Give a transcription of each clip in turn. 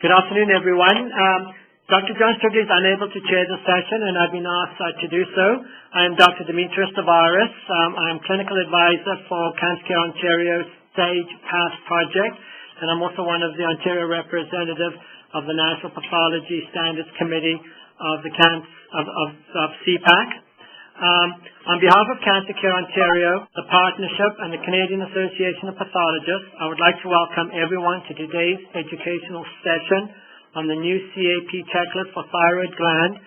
Good afternoon, everyone. Dr. John Strictly is unable to chair the session, and I've been asked to do so. I am Dr. Demetrius Tavares. I am clinical advisor for Cancer Care Ontario's Stage Pass project, and I'm also one of the Ontario representatives of the National Pathology Standards Committee of the CPAC. On behalf of Cancer Care Ontario, the Partnership, and the Canadian Association of Pathologists, I would like to welcome everyone to today's educational session on the new CAP checklist for thyroid gland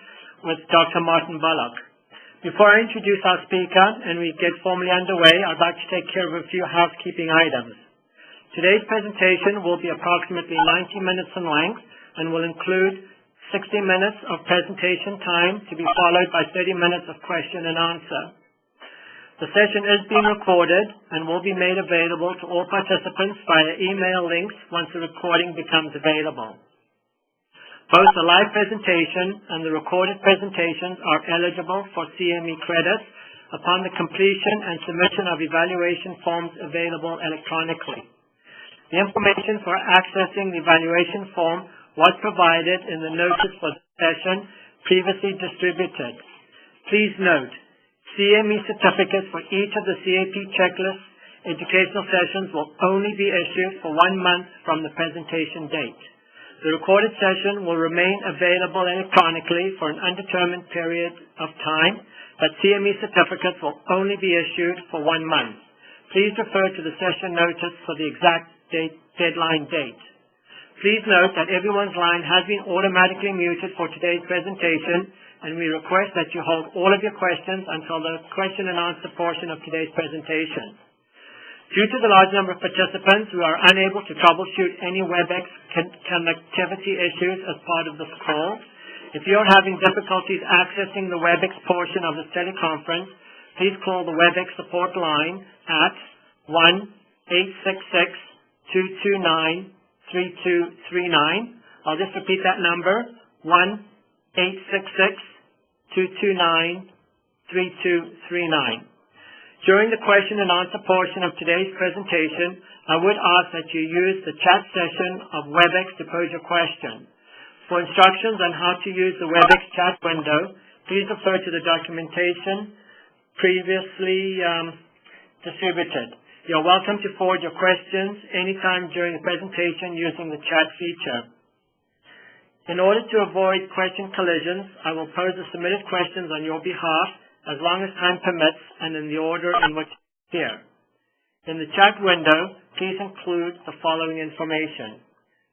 with Dr. Martin Bullock. Before I introduce our speaker and we get formally underway, I'd like to take care of a few housekeeping items. Today's presentation will be approximately 90 minutes in length and will include 60 minutes of presentation time to be followed by 30 minutes of question and answer. The session is being recorded and will be made available to all participants via email links once the recording becomes available. Both the live presentation and the recorded presentations are eligible for CME credits upon the completion and submission of evaluation forms available electronically. The information for accessing the evaluation form was provided in the notice for the session previously distributed. Please note, CME certificates for each of the CAP checklist educational sessions will only be issued for 1 month from the presentation date. The recorded session will remain available electronically for an undetermined period of time, but CME certificates will only be issued for 1 month. Please refer to the session notice for the exact deadline date. Please note that everyone's line has been automatically muted for today's presentation, and we request that you hold all of your questions until the question and answer portion of today's presentation. Due to the large number of participants, we are unable to troubleshoot any WebEx connectivity issues as part of this call. If you are having difficulties accessing the WebEx portion of this teleconference, please call the WebEx support line at 1-866-229-3239. I'll just repeat that number, 1-866-229-3239. During the question and answer portion of today's presentation, I would ask that you use the chat session of WebEx to pose your question. For instructions on how to use the WebEx chat window, please refer to the documentation previously distributed. You're welcome to forward your questions anytime during the presentation using the chat feature. In order to avoid question collisions, I will pose the submitted questions on your behalf as long as time permits and in the order in which here. In the chat window, please include the following information: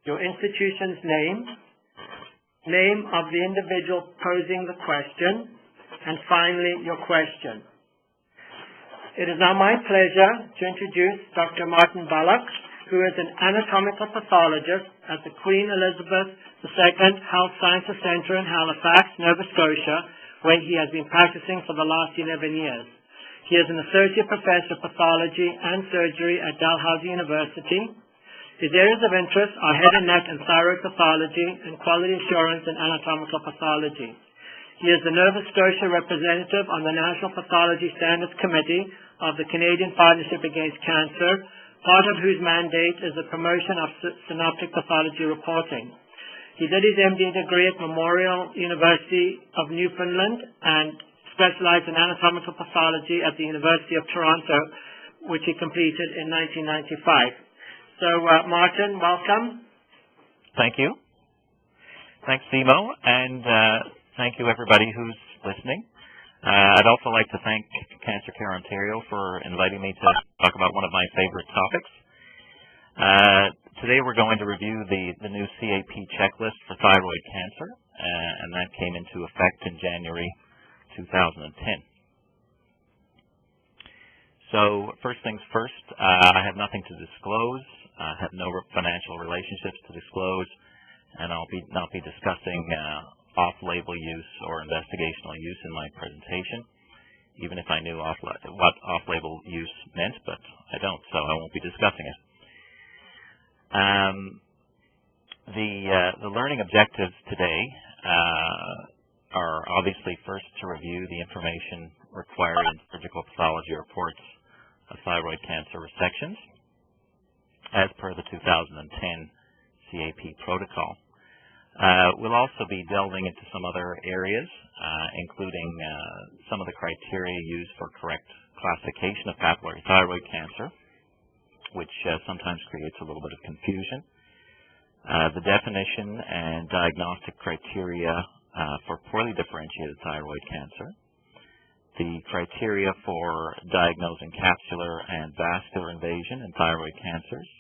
your institution's name of the individual posing the question, and finally, your question. It is now my pleasure to introduce Dr. Martin Bullock, who is an anatomical pathologist at the Queen Elizabeth II Health Sciences Centre in Halifax, Nova Scotia, where he has been practicing for the last 11 years. He is an associate professor of pathology and surgery at Dalhousie University. His areas of interest are head and neck and thyroid pathology and quality assurance and anatomical pathology. He is the Nova Scotia representative on the National Pathology Standards Committee of the Canadian Partnership Against Cancer, part of whose mandate is the promotion of synoptic pathology reporting. He did his MD degree at Memorial University of Newfoundland and specialized in anatomical pathology at the University of Toronto, which he completed in 1995. So, Martin, welcome. Thank you. Thanks, Simo, and thank you, everybody who's listening. I'd also like to thank Cancer Care Ontario for inviting me to talk about one of my favorite topics. Today we're going to review the new CAP checklist for thyroid cancer, and that came into effect in January 2010. So first things first, I have nothing to disclose. I have no financial relationships to disclose, and I'll not be discussing off-label use or investigational use in my presentation, even if I knew what off-label use meant, but I don't, so I won't be discussing it. The learning objectives today are obviously first to review the information required in surgical pathology reports of thyroid cancer resections as per the 2010 CAP protocol. We'll also be delving into some other areas, including some of the criteria used for correct classification of papillary thyroid cancer, which sometimes creates a little bit of confusion. The definition and diagnostic criteria for poorly differentiated thyroid cancer, the criteria for diagnosing capsular and vascular invasion in thyroid cancers,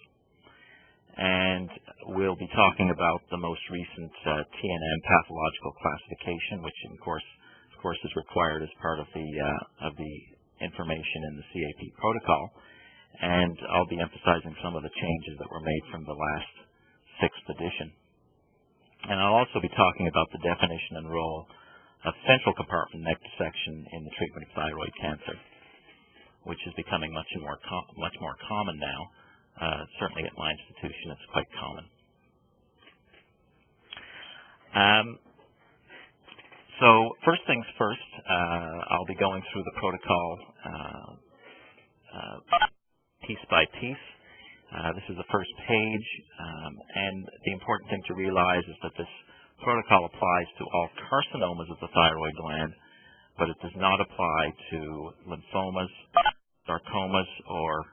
and we'll be talking about the most recent TNM pathological classification, which of course is required as part of the information in the CAP protocol, and I'll be emphasizing some of the changes that were made from the last 6th edition. And I'll also be talking about the definition and role of central compartment neck dissection in the treatment of thyroid cancer, which is becoming much more common now. Certainly at my institution, it's quite common. So first things first, I'll be going through the protocol piece by piece. This is the first page, and the important thing to realize is that this protocol applies to all carcinomas of the thyroid gland, but it does not apply to lymphomas, sarcomas, or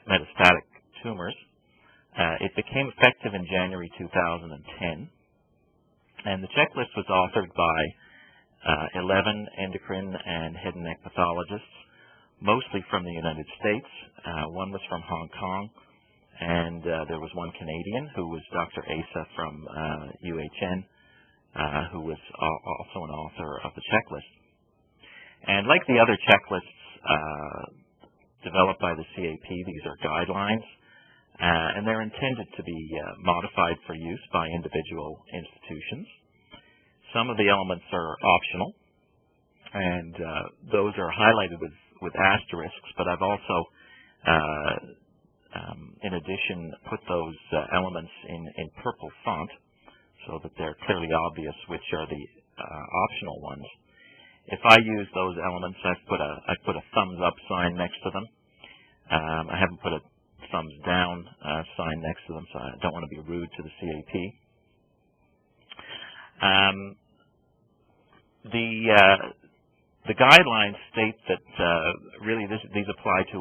metastatic tumors. It became effective in January 2010, and the checklist was authored by 11 endocrine and head and neck pathologists, mostly from the United States. One was from Hong Kong, and there was one Canadian who was Dr. Asa from UHN, who was also an author of the checklist. And like the other checklists developed by the CAP, these are guidelines, and they're intended to be modified for use by individual institutions. Some of the elements are optional, and those are highlighted with asterisks, but I've also, in addition, put those elements in purple font so that they're clearly obvious which are the optional ones. If I use those elements, I've put a thumbs up sign next to them. I haven't put a thumbs down sign next to them, so I don't want to be rude to the CAP. The guidelines state that really these apply to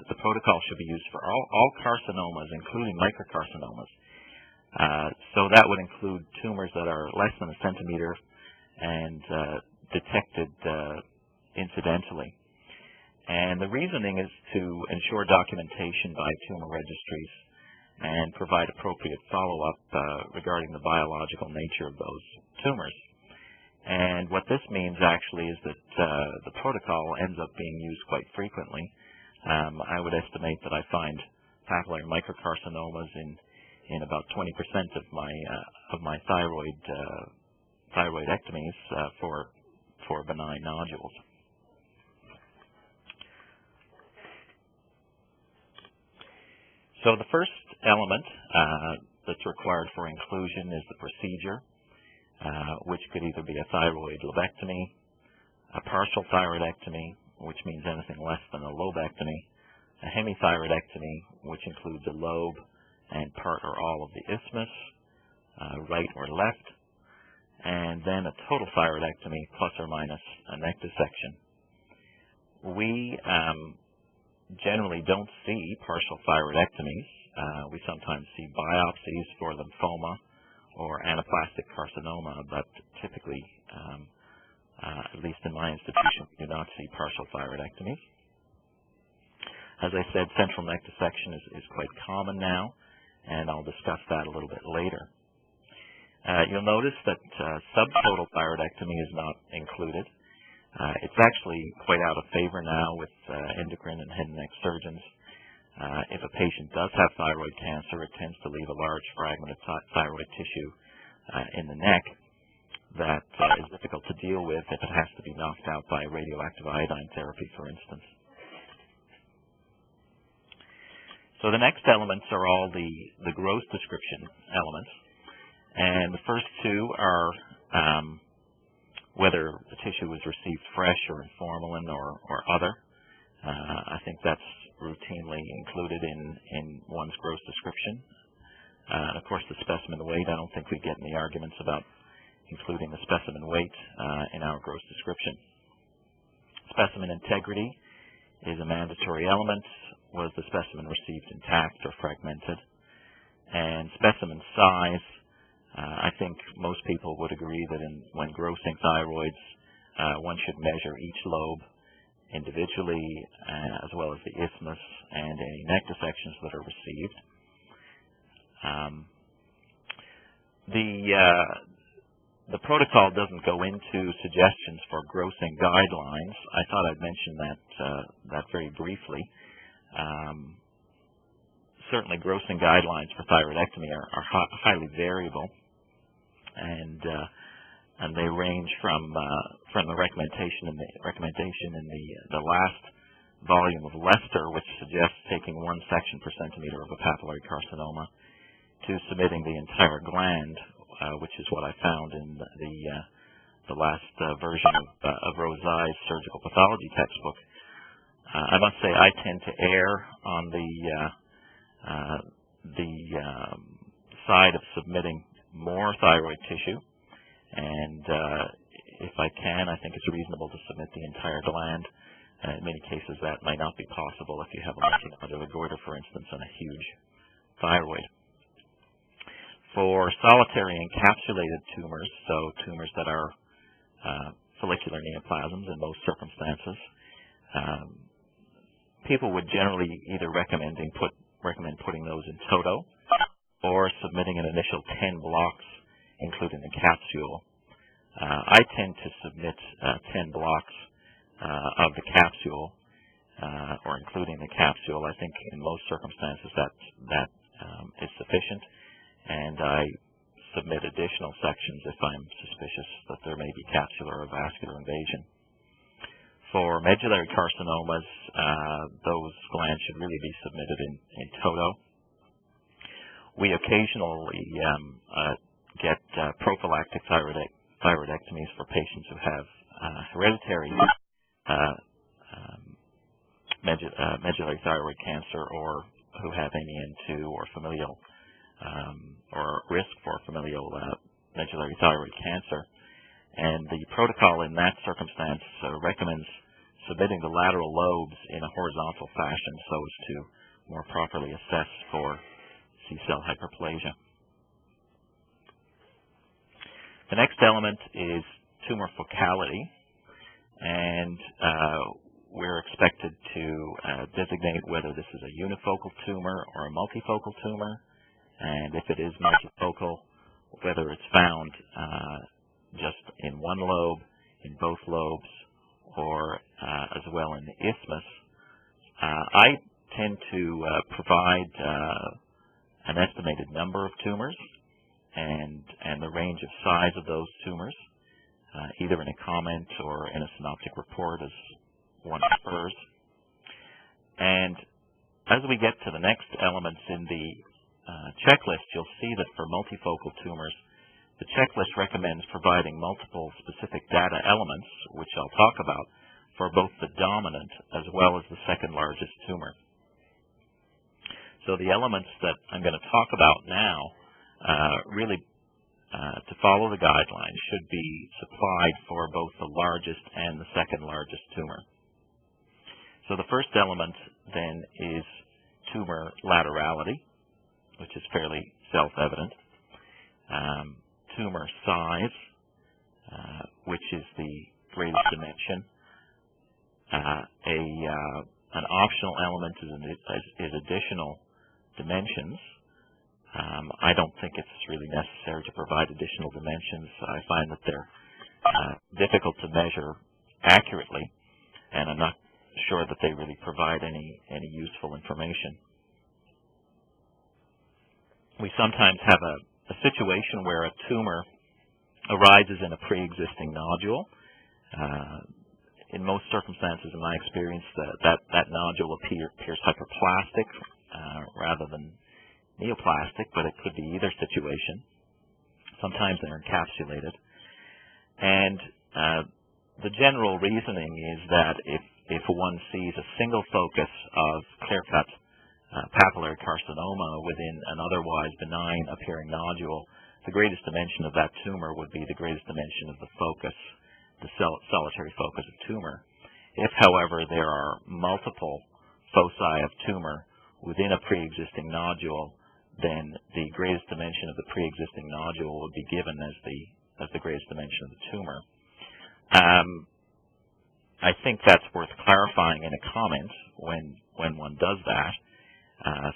the protocol should be used for all carcinomas, including microcarcinomas. So that would include tumors that are less than a centimeter and detected incidentally. And the reasoning is to ensure documentation by tumor registries and provide appropriate follow-up regarding the biological nature of those tumors. And what this means actually is that the protocol ends up being used quite frequently. I would estimate that I find papillary microcarcinomas in about 20% of my thyroidectomies for benign nodules. So the first element that's required for inclusion is the procedure, which could either be a thyroid lobectomy, a partial thyroidectomy, which means anything less than a lobectomy, a hemithyroidectomy, which includes a lobe and part or all of the isthmus, right or left, and then a total thyroidectomy plus or minus a neck dissection. We generally don't see partial thyroidectomies. We sometimes see biopsies for lymphoma or anaplastic carcinoma, but typically, at least in my institution, we do not see partial thyroidectomies. As I said, central neck dissection is quite common now, and I'll discuss that a little bit later. You'll notice that subtotal thyroidectomy is not included. It's actually quite out of favor now with endocrine and head and neck surgeons. If a patient does have thyroid cancer, it tends to leave a large fragment of thyroid tissue in the neck that is difficult to deal with if it has to be knocked out by radioactive iodine therapy, for instance. So the next elements are all the gross description elements. And the first two are whether the tissue was received fresh or in formalin or other. I think that's routinely included in one's gross description. and of course the specimen weight. I don't think we get any arguments about including the specimen weight in our gross description. Specimen integrity is a mandatory element. Was the specimen received intact or fragmented? And specimen size, I think most people would agree that when grossing thyroids, one should measure each lobe individually, as well as the isthmus and any neck dissections that are received. The protocol doesn't go into suggestions for grossing guidelines. I thought I'd mention that very briefly. Certainly, grossing guidelines for thyroidectomy are highly variable, and they range from the recommendation in the last volume of Lester, which suggests taking 1 section per centimeter of a papillary carcinoma, to submitting the entire gland, which is what I found in the last version of Rosai's surgical pathology textbook. I must say I tend to err on the side of submitting more thyroid tissue, and if I can, I think it's reasonable to submit the entire gland. In many cases, that may not be possible if you have a multinodular goiter, for instance, and a huge thyroid. For solitary encapsulated tumors, so tumors that are follicular neoplasms in most circumstances, people would generally either recommend putting those in toto or submitting an initial 10 blocks, including the capsule. I tend to submit 10 blocks of the capsule, or including the capsule. I think in most circumstances that is sufficient, and I submit additional sections if I'm suspicious that there may be capsular or vascular invasion. For medullary carcinomas, those glands should really be submitted in toto. We occasionally get prophylactic thyroidectomies for patients who have hereditary medullary thyroid cancer, or who have MEN2 or familial or risk for familial medullary thyroid cancer. And the protocol in that circumstance recommends submitting the lateral lobes in a horizontal fashion so as to more properly assess for C-cell hyperplasia. The next element is tumor focality, and we're expected to designate whether this is a unifocal tumor or a multifocal tumor, and if it is multifocal, whether it's found just in one lobe, in both lobes, or as well in the isthmus. I tend to provide an estimated number of tumors and the range of size of those tumors, either in a comment or in a synoptic report as one prefers. And as we get to the next elements in the checklist, you'll see that for multifocal tumors, the checklist recommends providing multiple specific data elements, which I'll talk about, for both the dominant as well as the second largest tumor. So the elements that I'm going to talk about now, really to follow the guidelines, should be supplied for both the largest and the second largest tumor. So the first element then is tumor laterality, which is fairly self-evident. Tumor size, which is the greatest dimension. An optional element is additional dimensions. I don't think it's really necessary to provide additional dimensions. I find that they're difficult to measure accurately, and I'm not sure that they really provide any useful information. We sometimes have a situation where a tumor arises in a pre-existing nodule. In most circumstances, in my experience, that nodule appears hyperplastic rather than neoplastic, but it could be either situation. Sometimes they're encapsulated. And the general reasoning is that if one sees a single focus of clear-cut papillary carcinoma within an otherwise benign appearing nodule, the greatest dimension of that tumor would be the greatest dimension of the focus, the solitary focus of tumor. If, however, there are multiple foci of tumor within a pre-existing nodule, then the greatest dimension of the pre-existing nodule would be given as the greatest dimension of the tumor. I think that's worth clarifying in a comment when one does that.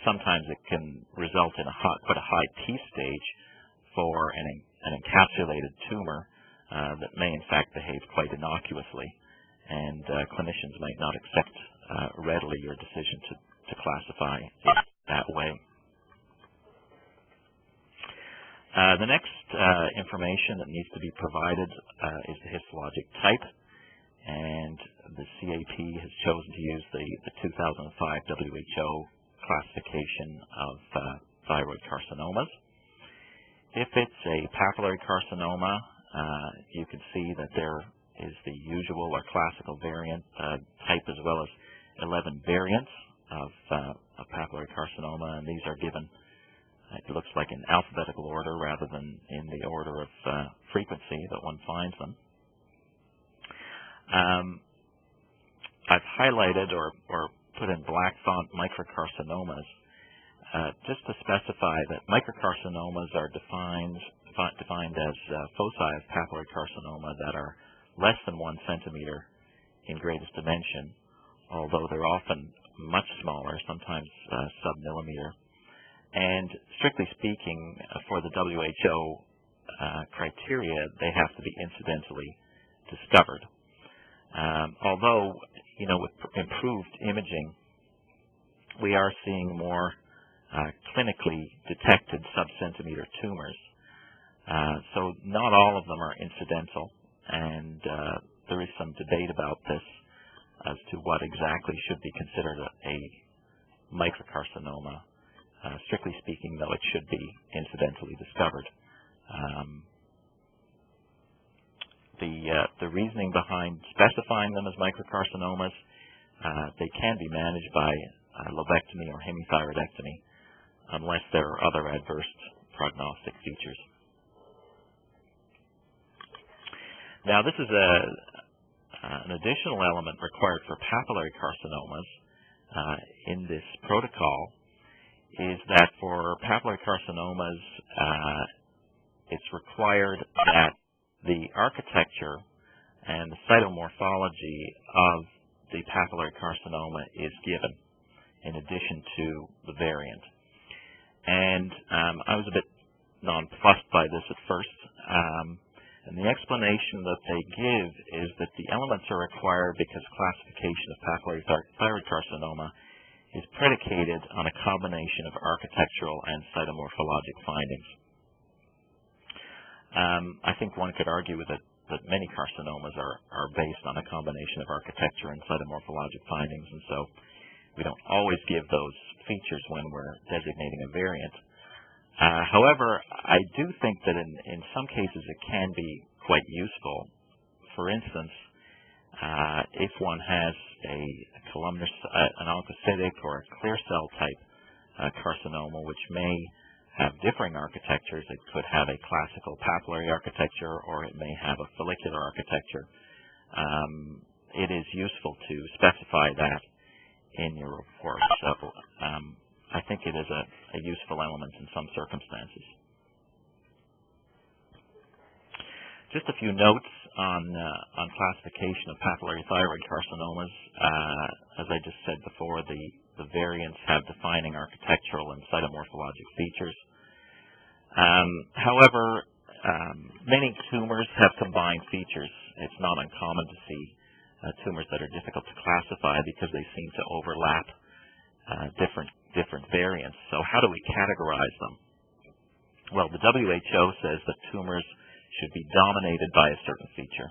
Sometimes it can result in quite a high T-stage for an encapsulated tumor that may in fact behave quite innocuously, and clinicians might not accept readily your decision to classify it that way. The next information that needs to be provided is the histologic type, and the CAP has chosen to use the 2005 WHO classification of thyroid carcinomas. If it's a papillary carcinoma, you can see that there is the usual or classical variant type, as well as 11 variants of papillary carcinoma, and these are given, it looks like, in alphabetical order rather than in the order of frequency that one finds them. I've highlighted or put in black font microcarcinomas just to specify that microcarcinomas are defined as foci of papillary carcinoma that are less than 1 centimeter in greatest dimension, although they're often much smaller, sometimes sub-millimeter. And strictly speaking, for the WHO criteria, they have to be incidentally discovered. Although, with improved imaging, we are seeing more clinically detected sub-centimeter tumors. So not all of them are incidental, and there is some debate about this as to what exactly should be considered a microcarcinoma. Strictly speaking, though, it should be incidentally discovered. The reasoning behind specifying them as microcarcinomas, they can be managed by lobectomy or hemithyroidectomy unless there are other adverse prognostic features. Now, this is an additional element required for papillary carcinomas in this protocol, is that for papillary carcinomas, it's required that the architecture and the cytomorphology of the papillary carcinoma is given in addition to the variant. And I was a bit nonplussed by this at first. And the explanation that they give is that the elements are required because classification of papillary thyroid carcinoma is predicated on a combination of architectural and cytomorphologic findings. I think one could argue that many carcinomas are based on a combination of architecture and cytomorphologic findings, and so we don't always give those features when we're designating a variant. However, I do think that in some cases it can be quite useful. For instance, if one has an oncocytic or a clear cell type carcinoma, which may have differing architectures, it could have a classical papillary architecture or it may have a follicular architecture. It is useful to specify that in your report. So I think it is a useful element in some circumstances. Just a few notes on classification of papillary thyroid carcinomas. As I just said before, the variants have defining architectural and cytomorphologic features. However, many tumors have combined features. It's not uncommon to see tumors that are difficult to classify because they seem to overlap different variants. So how do we categorize them? Well, the WHO says that tumors should be dominated by a certain feature.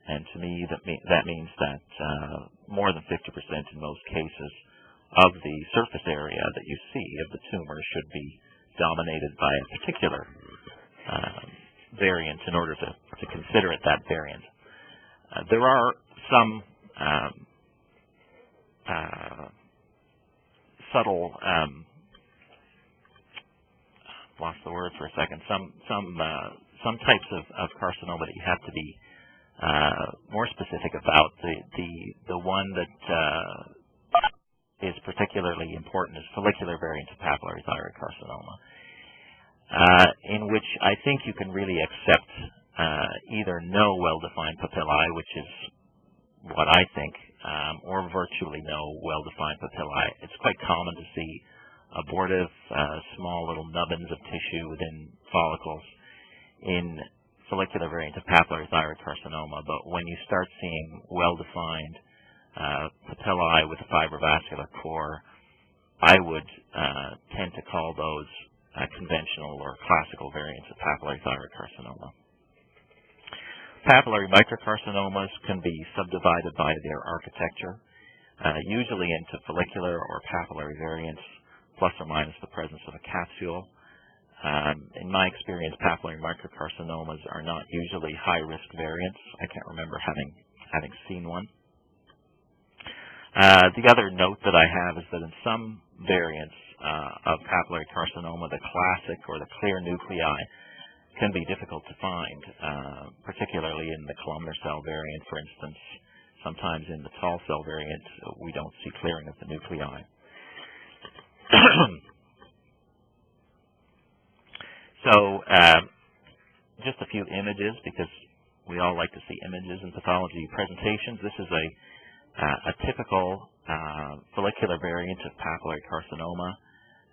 And to me, that means that more than 50% in most cases of the surface area that you see of the tumor should be dominated by a particular variant in order to consider it that variant. There are some subtle, lost the word for a second, some types of carcinoma that you have to be more specific about. The one that is particularly important is follicular variant of papillary thyroid carcinoma, in which I think you can really accept either no well-defined papillae, which is what I think, or virtually no well-defined papillae. It's quite common to see abortive, small little nubbins of tissue within follicles in follicular variant of papillary thyroid carcinoma, but when you start seeing well-defined papillae with a fibrovascular core, I would tend to call those conventional or classical variants of papillary thyroid carcinoma. Papillary microcarcinomas can be subdivided by their architecture, usually into follicular or papillary variants, plus or minus the presence of a capsule. In my experience, papillary microcarcinomas are not usually high-risk variants. I can't remember having seen one. The other note that I have is that in some variants of papillary carcinoma, the classic or the clear nuclei can be difficult to find, particularly in the columnar cell variant, for instance. Sometimes in the tall cell variant, we don't see clearing of the nuclei. So, just a few images, because we all like to see images in pathology presentations. This is a typical follicular variant of papillary carcinoma.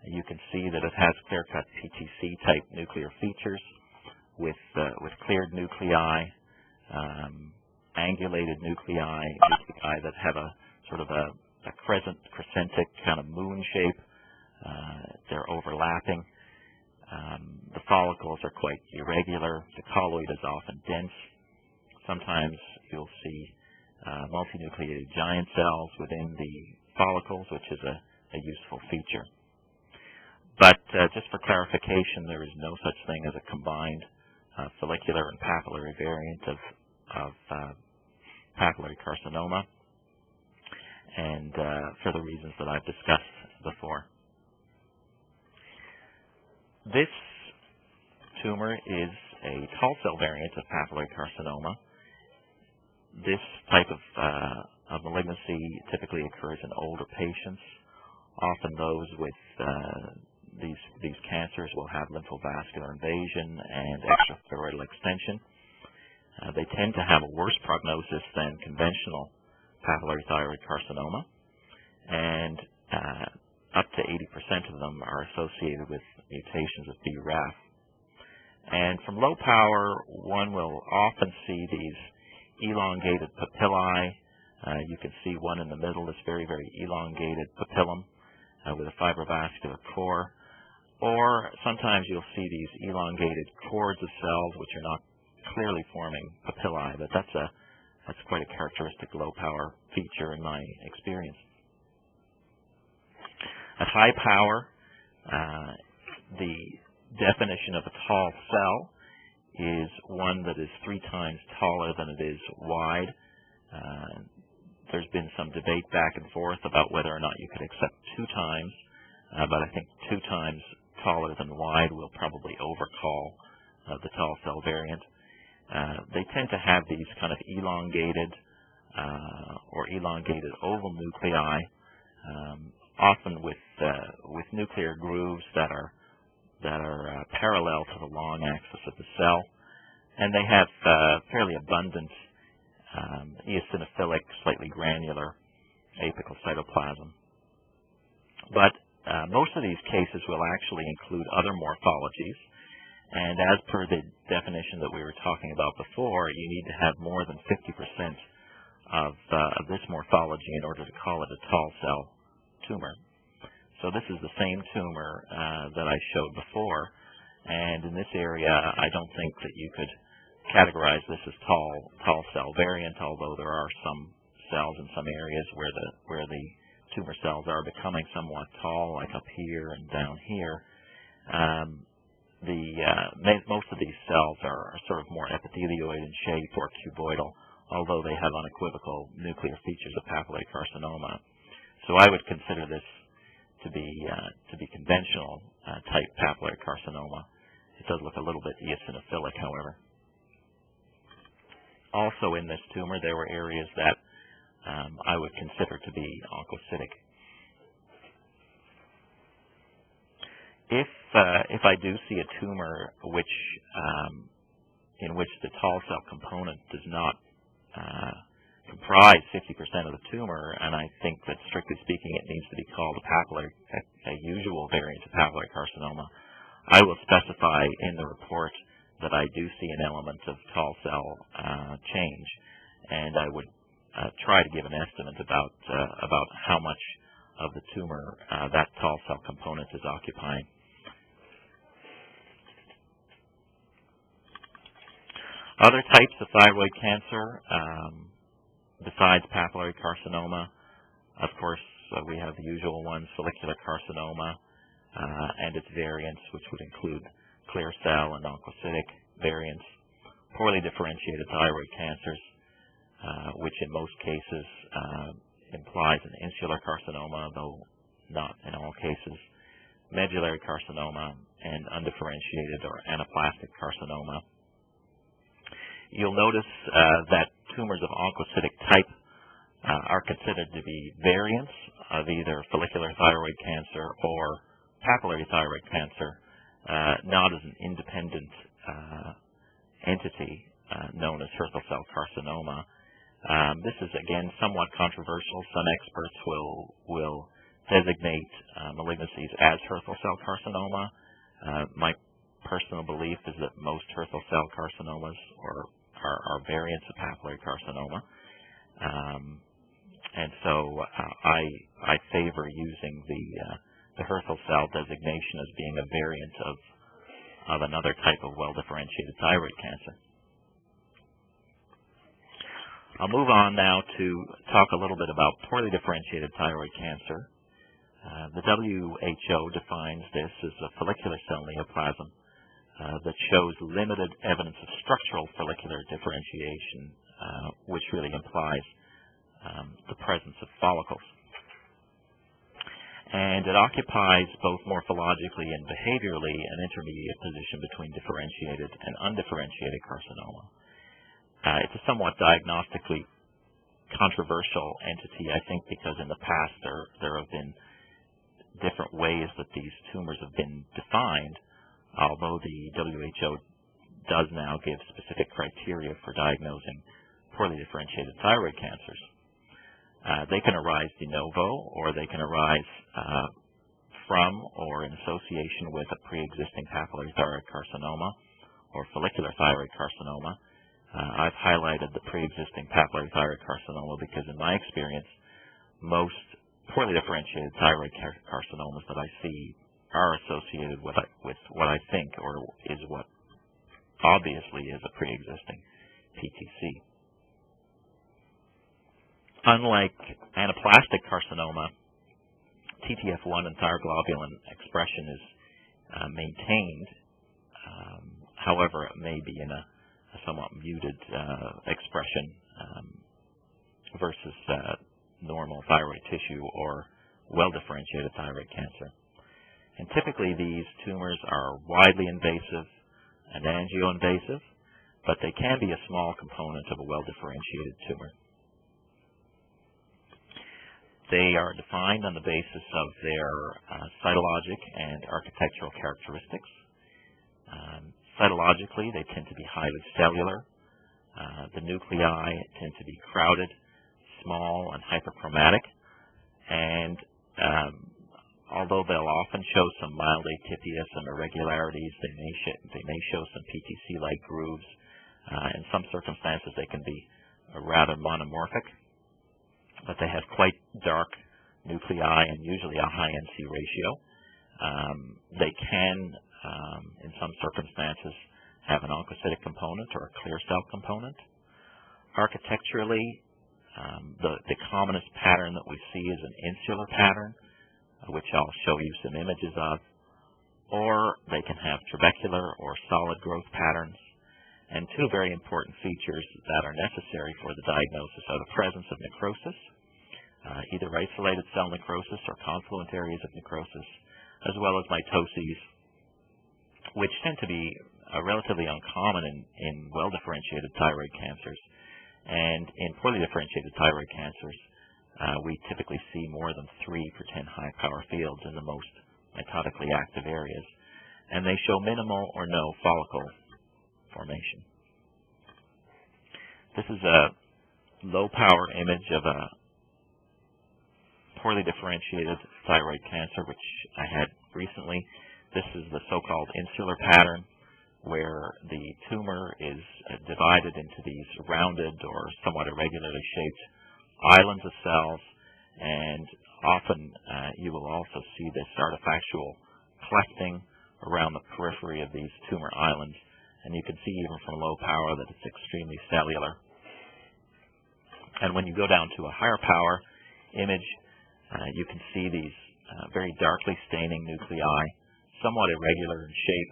You can see that it has clear-cut PTC-type nuclear features with cleared nuclei, angulated nuclei that have a sort of a crescentic kind of moon shape. They're overlapping. The follicles are quite irregular. The colloid is often dense. Sometimes you'll see multinucleated giant cells within the follicles, which is a useful feature. But just for clarification, there is no such thing as a combined follicular and papillary variant of papillary carcinoma, and for the reasons that I've discussed before. This tumor is a tall cell variant of papillary carcinoma. This type of malignancy typically occurs in older patients. Often those with these cancers will have lymphovascular invasion and extrathyroidal extension. They tend to have a worse prognosis than conventional papillary thyroid carcinoma, and up to 80% of them are associated with mutations of BRAF. And from low power, one will often see these elongated papillae. You can see one in the middle, this very, very elongated papillum with a fibrovascular core. Or sometimes you'll see these elongated cords of cells which are not clearly forming papillae, but that's quite a characteristic low power feature in my experience. At high power, the definition of a tall cell is one that is 3 times taller than it is wide. There's been some debate back and forth about whether or not you could accept 2 times, but I think 2 times taller than wide will probably overcall the tall cell variant. They tend to have these kind of elongated or elongated oval nuclei, often with nuclear grooves that are parallel to the long axis of the cell, and they have fairly abundant eosinophilic, slightly granular apical cytoplasm. But most of these cases will actually include other morphologies, and as per the definition that we were talking about before, you need to have more than 50% of this morphology in order to call it a tall cell tumor. So this is the same tumor that I showed before, and in this area I don't think that you could categorize this as tall cell variant, although there are some cells in some areas where the tumor cells are becoming somewhat tall, like up here and down here. Most of these cells are sort of more epithelioid in shape or cuboidal, although they have unequivocal nuclear features of papillary carcinoma. So I would consider this to be conventional type papillary carcinoma. It does look a little bit eosinophilic, however. Also in this tumor, there were areas that I would consider to be oncocytic. If I do see a tumor in which the tall cell component does not comprise 50% of the tumor, and I think that strictly speaking it needs to be called a usual variant of papillary carcinoma, I will specify in the report that I do see an element of tall cell change, and I would try to give an estimate about how much of the tumor that tall cell component is occupying. Other types of thyroid cancer, besides papillary carcinoma, of course, we have the usual ones, follicular carcinoma and its variants, which would include clear cell and oncocytic variants, poorly differentiated thyroid cancers, which in most cases implies an insular carcinoma, though not in all cases, medullary carcinoma, and undifferentiated or anaplastic carcinoma. You'll notice that tumors of oncocytic type are considered to be variants of either follicular thyroid cancer or papillary thyroid cancer, not as an independent entity known as Hürthle cell carcinoma. This is, again, somewhat controversial. Some experts will designate malignancies as Hürthle cell carcinoma. My personal belief is that most Hürthle cell carcinomas are variants of papillary carcinoma. And so I favor using the Hürthle cell designation as being a variant of another type of well-differentiated thyroid cancer. I'll move on now to talk a little bit about poorly differentiated thyroid cancer. The WHO defines this as a follicular cell neoplasm that shows limited evidence of structural follicular differentiation, which really implies the presence of follicles. And it occupies both morphologically and behaviorally an intermediate position between differentiated and undifferentiated carcinoma. It's a somewhat diagnostically controversial entity, I think, because in the past there have been different ways that these tumors have been defined, although the WHO does now give specific criteria for diagnosing poorly differentiated thyroid cancers. They can arise de novo, or they can arise from or in association with a pre-existing papillary thyroid carcinoma or follicular thyroid carcinoma. I've highlighted the pre-existing papillary thyroid carcinoma because in my experience, most poorly differentiated thyroid carcinomas that I see are associated with what I think or is what obviously is a pre-existing PTC. Unlike anaplastic carcinoma, TTF1 and thyroglobulin expression is maintained. However, it may be in a somewhat muted expression versus normal thyroid tissue or well-differentiated thyroid cancer. And typically these tumors are widely invasive and angioinvasive, but they can be a small component of a well-differentiated tumor. They are defined on the basis of their cytologic and architectural characteristics. Cytologically, they tend to be highly cellular. The nuclei tend to be crowded, small, and hyperchromatic. And although they'll often show some mild atypias and irregularities, they may show some PTC-like grooves. In some circumstances, they can be rather monomorphic, but they have quite dark nuclei and usually a high NC ratio. They can, in some circumstances, have an oncocytic component or a clear cell component. Architecturally, the commonest pattern that we see is an insular pattern, which I'll show you some images of, or they can have trabecular or solid growth patterns. And two very important features that are necessary for the diagnosis are the presence of necrosis, either isolated cell necrosis or confluent areas of necrosis, as well as mitoses, which tend to be relatively uncommon in well-differentiated thyroid cancers. And in poorly differentiated thyroid cancers, we typically see more than 3 per 10 high-power fields in the most mitotically active areas, and they show minimal or no follicle formation. This is a low-power image of a poorly differentiated thyroid cancer, which I had recently. This is the so-called insular pattern, where the tumor is divided into these rounded or somewhat irregularly shaped islands of cells, and often you will also see this artifactual clefting around the periphery of these tumor islands, and you can see even from low power that it's extremely cellular. And when you go down to a higher power image, you can see these very darkly staining nuclei, somewhat irregular in shape.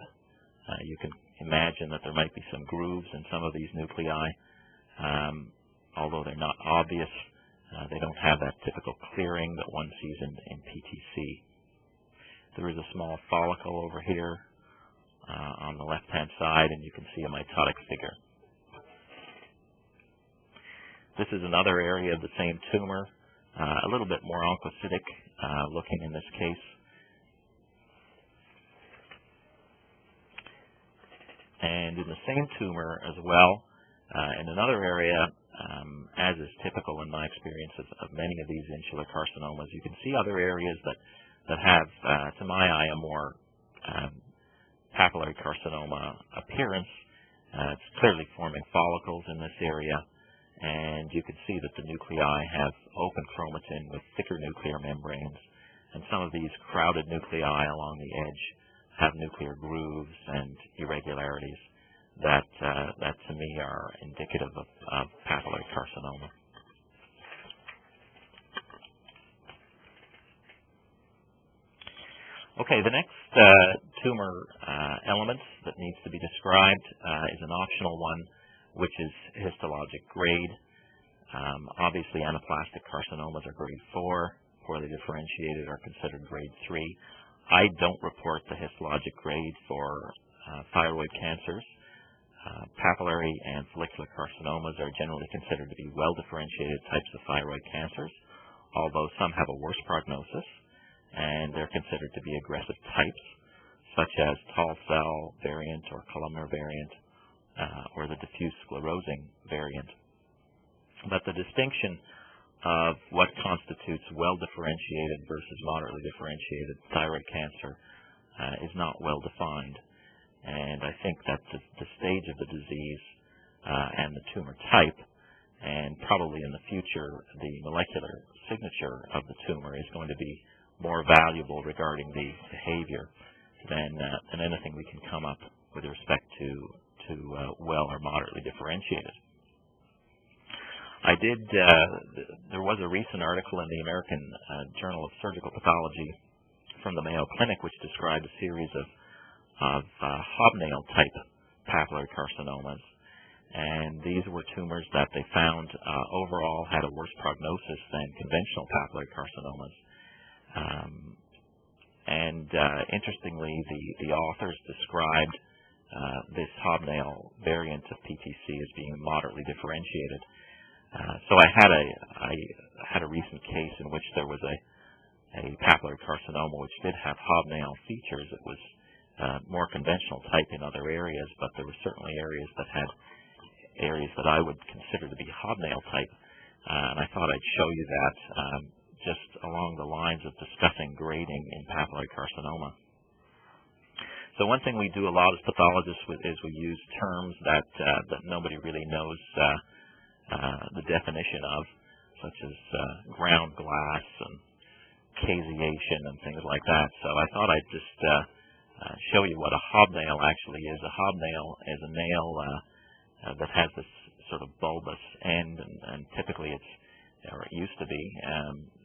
You can imagine that there might be some grooves in some of these nuclei. Although they're not obvious, they don't have that typical clearing that one sees in PTC. There is a small follicle over here on the left-hand side, and you can see a mitotic figure. This is another area of the same tumor, a little bit more oncocytic looking in this case. And in the same tumor as well, in another area, as is typical in my experience of many of these insular carcinomas, you can see other areas that have, to my eye, a more papillary carcinoma appearance. It's clearly forming follicles in this area, and you can see that the nuclei have open chromatin with thicker nuclear membranes, and some of these crowded nuclei along the edge have nuclear grooves and irregularities that to me are indicative of papillary carcinoma. Okay, the next tumor element that needs to be described is an optional one, which is histologic grade. Obviously, anaplastic carcinomas are grade 4. Poorly differentiated are considered grade 3. I don't report the histologic grade for thyroid cancers. Papillary and follicular carcinomas are generally considered to be well-differentiated types of thyroid cancers, although some have a worse prognosis, and they're considered to be aggressive types, such as tall cell variant or columnar variant, or the diffuse sclerosing variant. But the distinction of what constitutes well-differentiated versus moderately differentiated thyroid cancer is not well defined. And I think that the stage of the disease and the tumor type, and probably in the future the molecular signature of the tumor, is going to be more valuable regarding the behavior than anything we can come up with respect to well or moderately differentiated. There was a recent article in the American Journal of Surgical Pathology from the Mayo Clinic which described a series of hobnail-type papillary carcinomas, and these were tumors that they found overall had a worse prognosis than conventional papillary carcinomas. Interestingly, the authors described this hobnail variant of PTC as being moderately differentiated. So I had a recent case in which there was a papillary carcinoma which did have hobnail features. It was more conventional type in other areas, but there were certainly areas that I would consider to be hobnail type, and I thought I'd show you that just along the lines of discussing grading in papillary carcinoma. So one thing we do a lot as pathologists is we use terms that nobody really knows the definition of, such as ground glass and caseation and things like that. So I thought I'd just show you what a hobnail actually is. A hobnail is a nail that has this sort of bulbous end, and typically it used to be,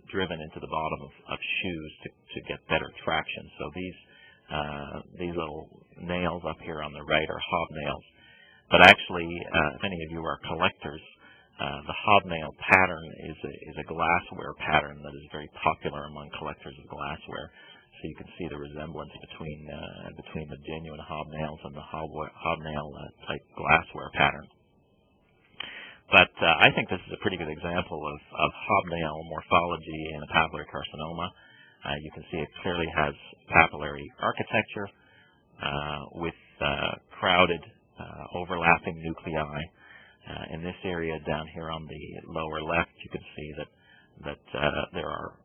driven into the bottom of shoes to get better traction. So these little nails up here on the right are hobnails. But actually, if any of you are collectors, the hobnail pattern is a glassware pattern that is very popular among collectors of glassware. So you can see the resemblance between the genuine hobnails and the hobnail type glassware pattern. But I think this is a pretty good example of hobnail morphology in a papillary carcinoma. You can see it clearly has papillary architecture with crowded overlapping nuclei. In this area down here on the lower left, you can see that there are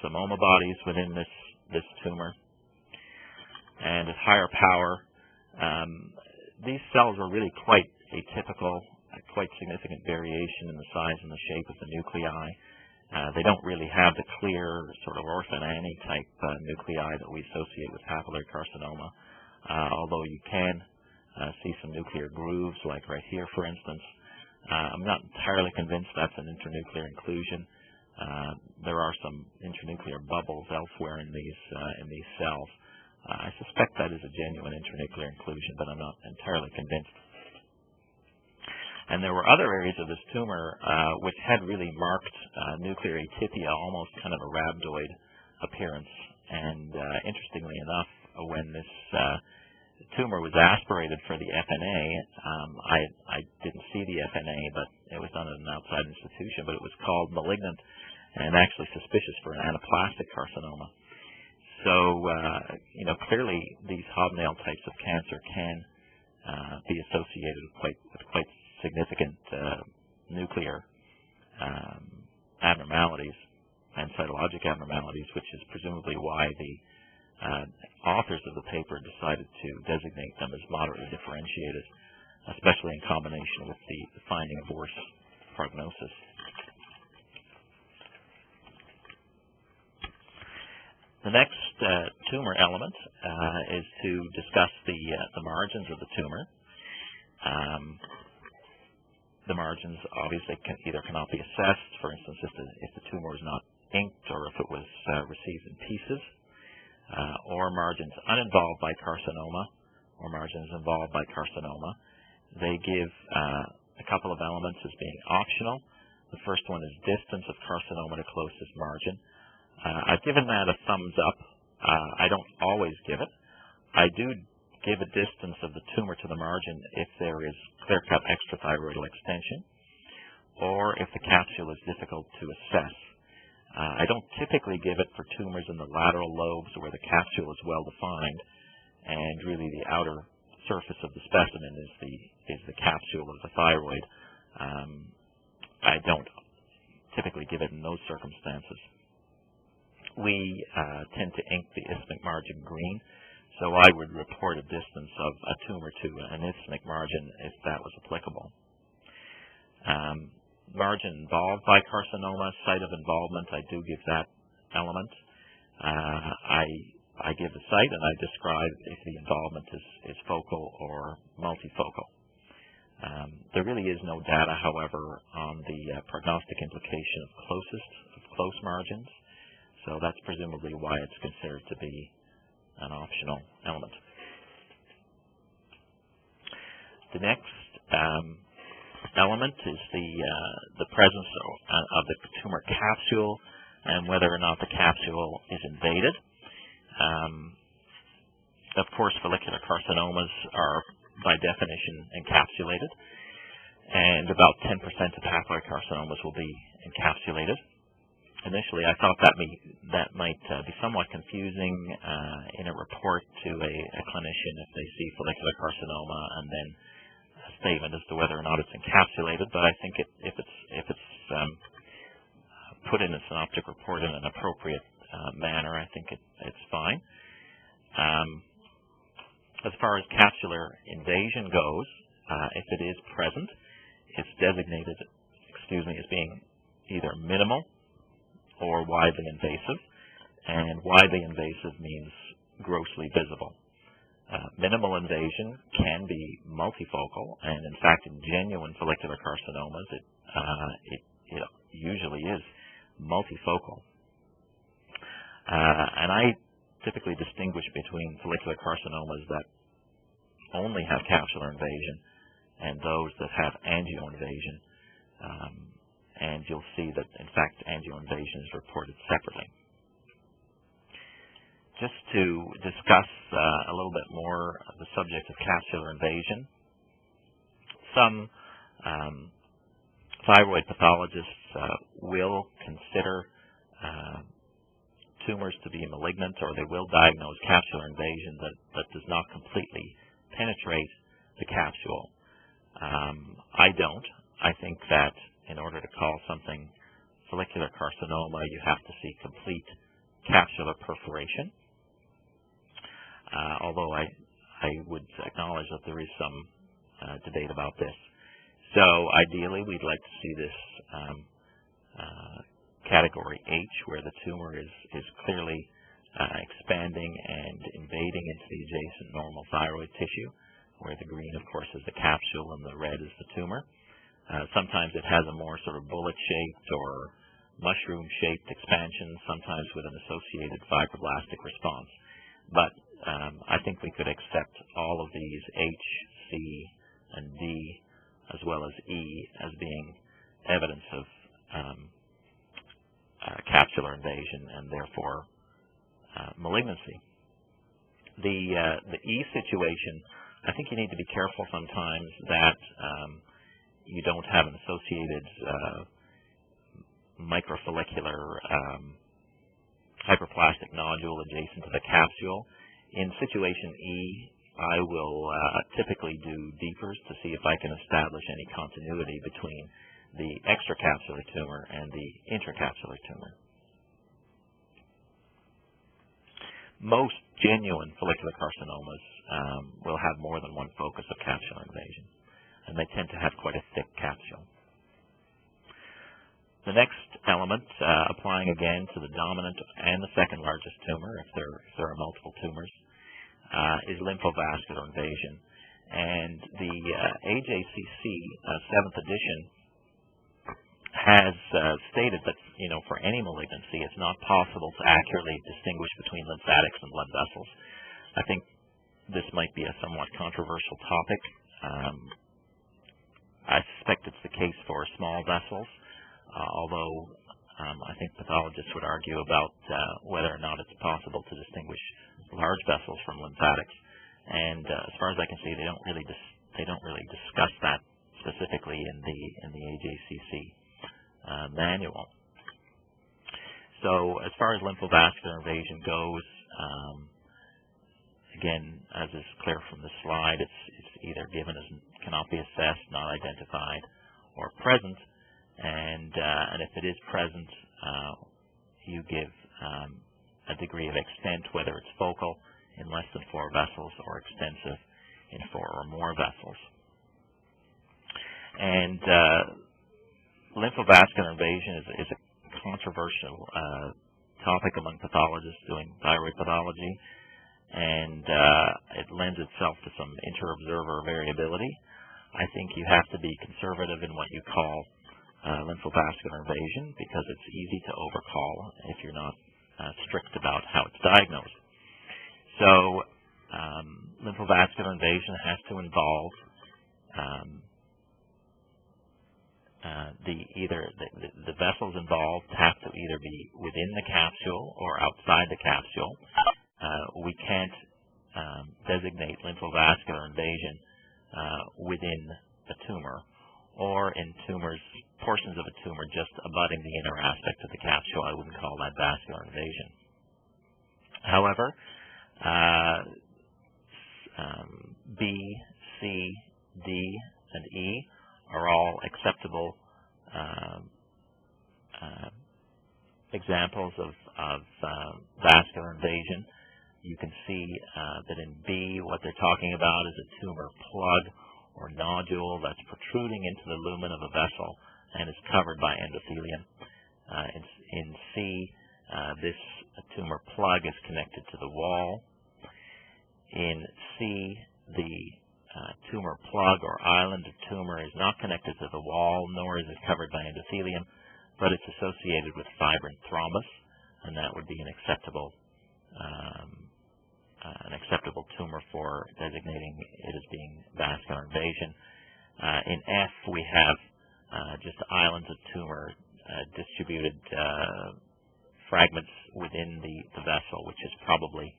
some bodies within this tumor. And at higher power, these cells are really quite atypical, quite significant variation in the size and the shape of the nuclei. They don't really have the clear sort of orphan Annie type nuclei that we associate with papillary carcinoma, although you can see some nuclear grooves, like right here, for instance. I'm not entirely convinced that's an internuclear inclusion. There are some internuclear bubbles elsewhere in these cells. I suspect that is a genuine internuclear inclusion, but I'm not entirely convinced. And there were other areas of this tumor which had really marked nuclear atypia, almost kind of a rhabdoid appearance. And interestingly enough, when this tumor was aspirated for the FNA, I didn't see the FNA, but it was done at an outside institution, but it was called malignant and actually suspicious for an anaplastic carcinoma. So, clearly these hobnail types of cancer can be associated with quite significant nuclear abnormalities and cytologic abnormalities, which is presumably why the authors of the paper decided to designate them as moderately differentiated, especially in combination with the finding of worse prognosis. The next tumor element is to discuss the margins of the tumor. The margins obviously cannot be assessed. For instance, if the tumor is not inked or if it was received in pieces. Or margins uninvolved by carcinoma, or margins involved by carcinoma. They give a couple of elements as being optional. The first one is distance of carcinoma to closest margin. I've given that a thumbs up. I don't always give it. I do give a distance of the tumor to the margin if there is clear-cut extrathyroidal extension, or if the capsule is difficult to assess. I don't typically give it for tumors in the lateral lobes where the capsule is well defined, and really the outer surface of the specimen is the capsule of the thyroid. I don't typically give it in those circumstances. We tend to ink the isthmic margin green, so I would report a distance of a tumor to an isthmic margin if that was applicable. Margin involved by carcinoma, site of involvement, I do give that element. I give the site and I describe if the involvement is focal or multifocal. There really is no data, however, on the prognostic implication of close margins, so that's presumably why it's considered to be an optional element. The next element is the presence of the tumor capsule and whether or not the capsule is invaded. Of course, follicular carcinomas are by definition encapsulated, and about 10% of papillary carcinomas will be encapsulated. Initially, I thought that might be somewhat confusing in a report to a clinician if they see follicular carcinoma and then statement as to whether or not it's encapsulated, but I think if it's put in a synoptic report in an appropriate manner, I think it's fine. As far as capsular invasion goes, if it is present, it's designated, as being either minimal or widely invasive, and widely invasive means grossly visible. Minimal invasion can be multifocal, and in fact, in genuine follicular carcinomas, it usually is multifocal. And I typically distinguish between follicular carcinomas that only have capsular invasion and those that have angioinvasion. and you'll see that, in fact, angioinvasion is reported separately. Just to discuss a little bit more of the subject of capsular invasion, some thyroid pathologists will consider tumors to be malignant, or they will diagnose capsular invasion that does not completely penetrate the capsule. I don't. I think that in order to call something follicular carcinoma, you have to see complete capsular perforation. Although I would acknowledge that there is some debate about this. So ideally, we'd like to see this category H, where the tumor is clearly expanding and invading into the adjacent normal thyroid tissue, where the green, of course, is the capsule and the red is the tumor. Sometimes it has a more sort of bullet-shaped or mushroom-shaped expansion, sometimes with an associated fibroblastic response. But I think we could accept all of these H, C, and D, as well as E, as being evidence of capsular invasion and therefore malignancy. The E situation, I think you need to be careful sometimes that you don't have an associated microfollicular hyperplastic nodule adjacent to the capsule. In situation E, I will typically do deepers to see if I can establish any continuity between the extracapsular tumor and the intracapsular tumor. Most genuine follicular carcinomas will have more than one focus of capsular invasion, and they tend to have quite a thick capsule. The next element, applying again to the dominant and the second largest tumor, if there are multiple tumors, is lymphovascular invasion. And the AJCC 7th edition has stated that, for any malignancy, it's not possible to accurately distinguish between lymphatics and blood vessels. I think this might be a somewhat controversial topic. I suspect it's the case for small vessels, although I think pathologists would argue about whether or not it's possible to distinguish large vessels from lymphatics. And as far as I can see, they don't really discuss that specifically in the AJCC manual. So as far as lymphovascular invasion goes, again, as is clear from the slide, it's either given as cannot be assessed, not identified, or present. And if it is present, you give a degree of extent, whether it's focal in less than 4 vessels or extensive in 4 or more vessels. And lymphovascular invasion is a controversial topic among pathologists doing thyroid pathology, and it lends itself to some inter-observer variability. I think you have to be conservative in what you call lymphovascular invasion, because it's easy to overcall if you're not strict about how it's diagnosed. So lymphovascular invasion has to involve the vessels involved have to either be within the capsule or outside the capsule. We can't designate lymphovascular invasion within a tumor, or in portions of a tumor just abutting the inner aspect of the capsule. I wouldn't call that vascular invasion. However, B, C, D, and E are all acceptable examples of vascular invasion. You can see that in B, what they're talking about is a tumor plug or nodule that's protruding into the lumen of a vessel and is covered by endothelium. In C, this tumor plug is connected to the wall. In C, the tumor plug or island of tumor is not connected to the wall, nor is it covered by endothelium, but it's associated with fibrin thrombus, and that would be an acceptable tumor for designating it as being vascular invasion. In F, we have just islands of tumor, distributed fragments within the vessel, which is probably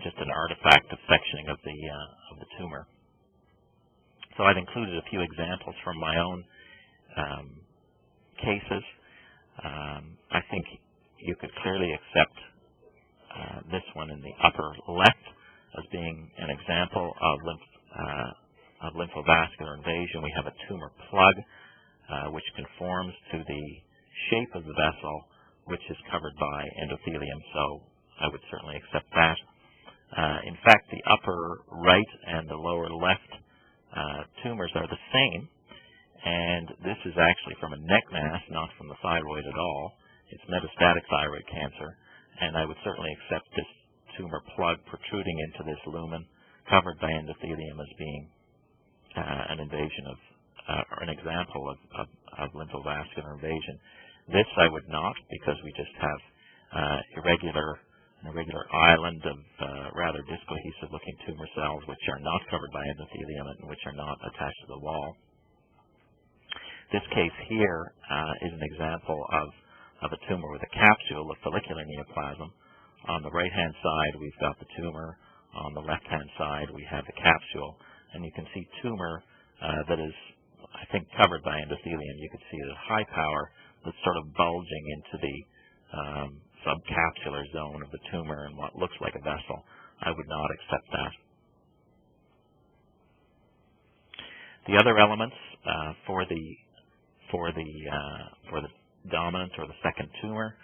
just an artifact of sectioning of the tumor. So I've included a few examples from my own cases. I think you could clearly accept this one in the upper left as being an example of lymphovascular invasion. We have a tumor plug which conforms to the shape of the vessel, which is covered by endothelium, so I would certainly accept that. In fact, the upper right and the lower left tumors are the same, and this is actually from a neck mass, not from the thyroid at all. It's metastatic thyroid cancer, and I would certainly accept this tumor plug protruding into this lumen covered by endothelium as being an invasion of, or an example of lymphovascular invasion. This I would not, because we just have an irregular island of rather discohesive-looking tumor cells which are not covered by endothelium and which are not attached to the wall. This case here is an example of a tumor with a capsule of follicular neoplasm. On the right-hand side, we've got the tumor. On the left-hand side, we have the capsule. And you can see tumor that is, I think, covered by endothelium. You can see it at high power that's sort of bulging into the subcapsular zone of the tumor and what looks like a vessel. I would not accept that. The other elements for the dominant or the second tumor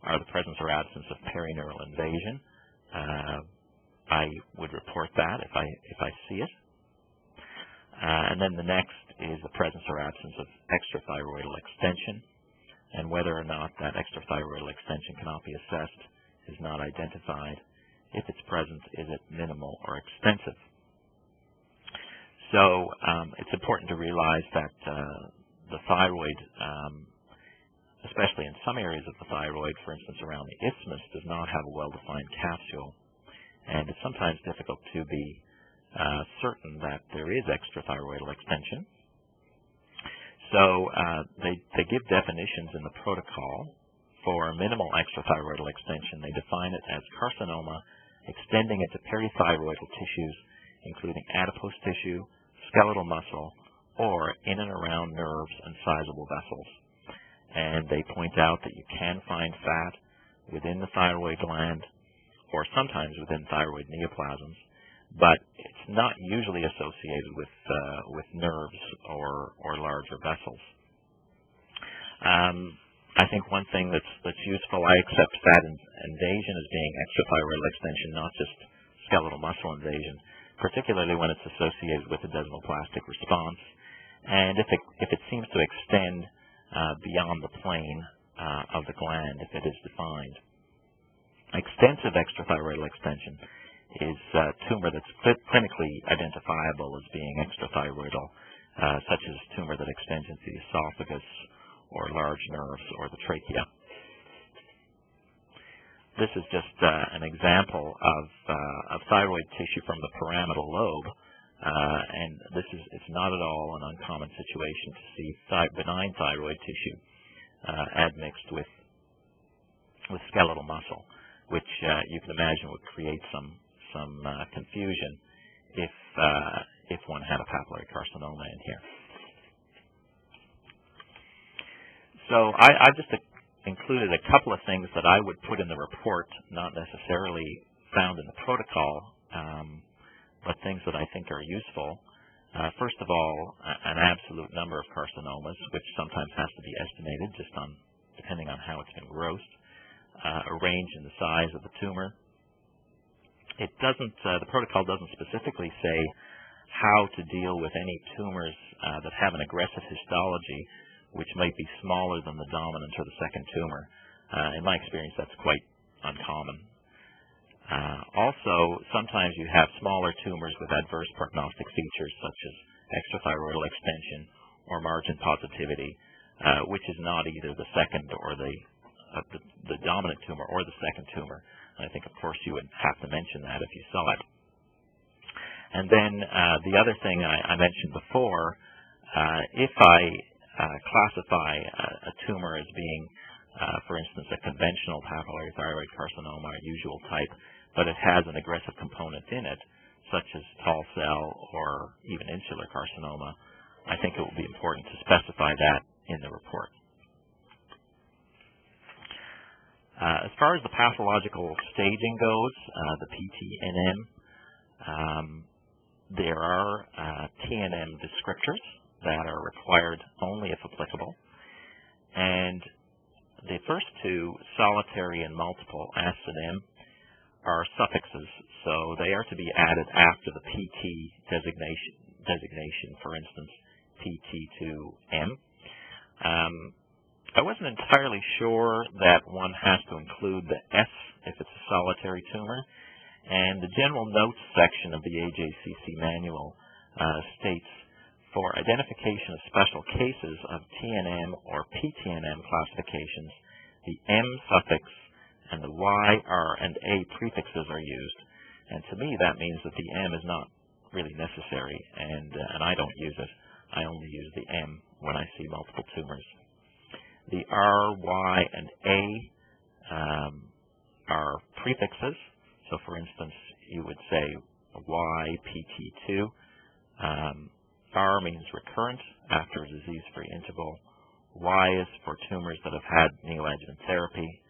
are the presence or absence of perineural invasion. I would report that if I see it. And then the next is the presence or absence of extrathyroidal extension, and whether or not that extrathyroidal extension cannot be assessed is not identified. If it's present, is it minimal or extensive? So it's important to realize that the thyroid, especially in some areas of the thyroid, for instance around the isthmus, does not have a well-defined capsule, and it's sometimes difficult to be certain that there is extrathyroidal extension. So they give definitions in the protocol. For minimal extrathyroidal extension, they define it as carcinoma extending into perithyroidal tissues, including adipose tissue, skeletal muscle, or in and around nerves and sizable vessels. And they point out that you can find fat within the thyroid gland or sometimes within thyroid neoplasms, but it's not usually associated with nerves or larger vessels. I think one thing that's useful, I accept fat invasion as being extrathyroidal extension, not just skeletal muscle invasion, particularly when it's associated with a desmoplastic response, and if it seems to extend beyond the plane of the gland, if it is defined. Extensive extrathyroidal extension is a tumor that's clinically identifiable as being extrathyroidal, such as a tumor that extends into the esophagus or large nerves or the trachea. This is just an example of thyroid tissue from the pyramidal lobe, and it's not at all an uncommon situation to see benign thyroid tissue admixed with skeletal muscle, which you can imagine would create some confusion if one had a papillary carcinoma in here. So I just included a couple of things that I would put in the report, not necessarily found in the protocol, but things that I think are useful. First of all, an absolute number of carcinomas, which sometimes has to be estimated just depending on how it's been grossed. A range in the size of the tumor. It doesn't. The protocol doesn't specifically say how to deal with any tumors that have an aggressive histology, which might be smaller than the dominant or the second tumor. In my experience, that's quite uncommon. Also, sometimes you have smaller tumors with adverse prognostic features such as extrathyroidal extension or margin positivity, which is not either the second or the dominant tumor or the second tumor. And I think, of course, you would have to mention that if you saw it. And then the other thing I mentioned before, If I classify a tumor as being, for instance, a conventional papillary thyroid carcinoma, a usual type, but it has an aggressive component in it, such as tall cell or even insular carcinoma, I think it will be important to specify that in the report. As far as the pathological staging goes, the PTNM, there are TNM descriptors that are required only if applicable. And the first two, solitary and multiple S and M, are suffixes, so they are to be added after the PT designation, for instance, PT2M. I wasn't entirely sure that one has to include the S if it's a solitary tumor, and the general notes section of the AJCC manual states, for identification of special cases of TNM or PTNM classifications, the M suffix and the Y, R, and A prefixes are used. And to me, that means that the M is not really necessary, and I don't use it. I only use the M when I see multiple tumors. The R, Y, and A are prefixes. So, for instance, you would say Y, PT2. R means recurrent after a disease-free interval. Y is for tumors that have had neoadjuvant therapy.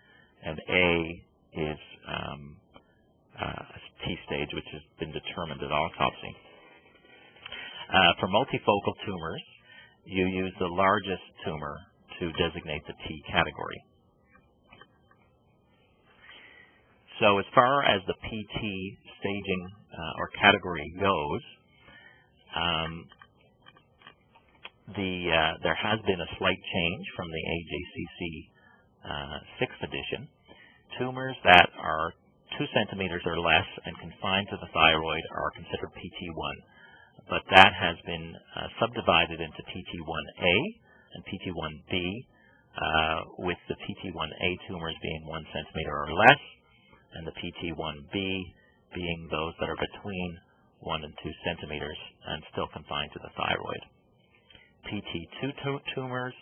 And A is a T-stage, which has been determined at autopsy. For multifocal tumors, you use the largest tumor to designate the T category. So as far as the PT staging or category goes, there has been a slight change from the AJCC 6th edition. Tumors that are 2 centimeters or less and confined to the thyroid are considered PT1, but that has been subdivided into PT1A and PT1B, with the PT1A tumors being 1 centimeter or less, and the PT1B being those that are between 1 and 2 centimeters and still confined to the thyroid. PT2 tumors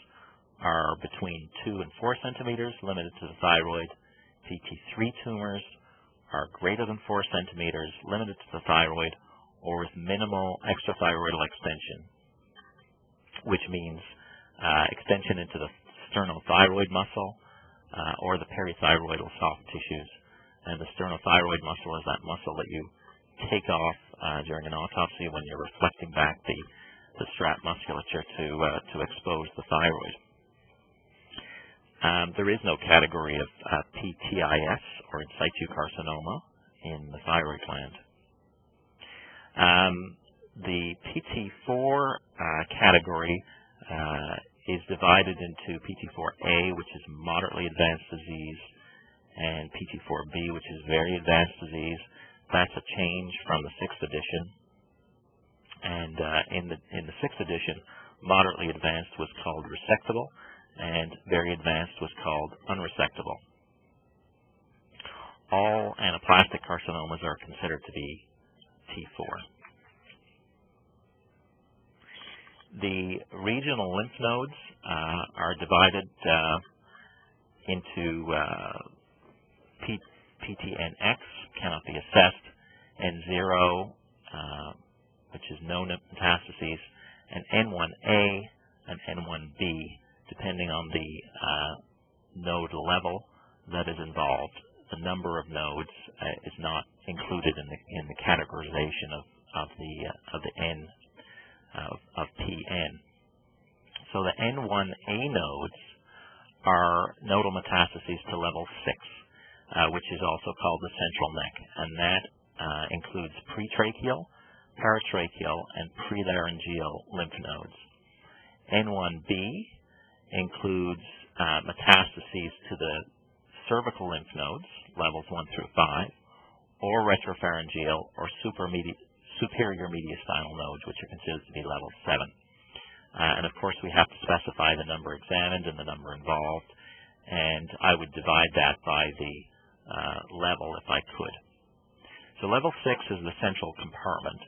are between 2 and 4 centimeters, limited to the thyroid. PT3 tumors are greater than 4 centimeters, limited to the thyroid, or with minimal extrathyroidal extension, which means extension into the sternothyroid muscle or the perithyroidal soft tissues. And the sternothyroid muscle is that muscle that you take off during an autopsy when you're reflecting back the strap musculature to expose the thyroid. There is no category of PTIS, or in situ carcinoma, in the thyroid gland. The PT4 category is divided into PT4A, which is moderately advanced disease, and PT4B, which is very advanced disease. That's a change from the 6th edition. And in the 6th edition, moderately advanced was called resectable, and very advanced was called unresectable. All anaplastic carcinomas are considered to be T4. The regional lymph nodes are divided into PTNX, cannot be assessed, N0, which is no metastases, and N1A and N1B, depending on the node level that is involved. The number of nodes is not included in the categorization of the N of PN. So the N1A nodes are nodal metastases to level 6, which is also called the central neck, and that includes pretracheal, paratracheal, and prelaryngeal lymph nodes. N1B includes metastases to the cervical lymph nodes, levels 1 through 5, or retropharyngeal or superior mediastinal nodes, which are considered to be level 7. And of course, we have to specify the number examined and the number involved, and I would divide that by the level if I could. So level 6 is the central compartment,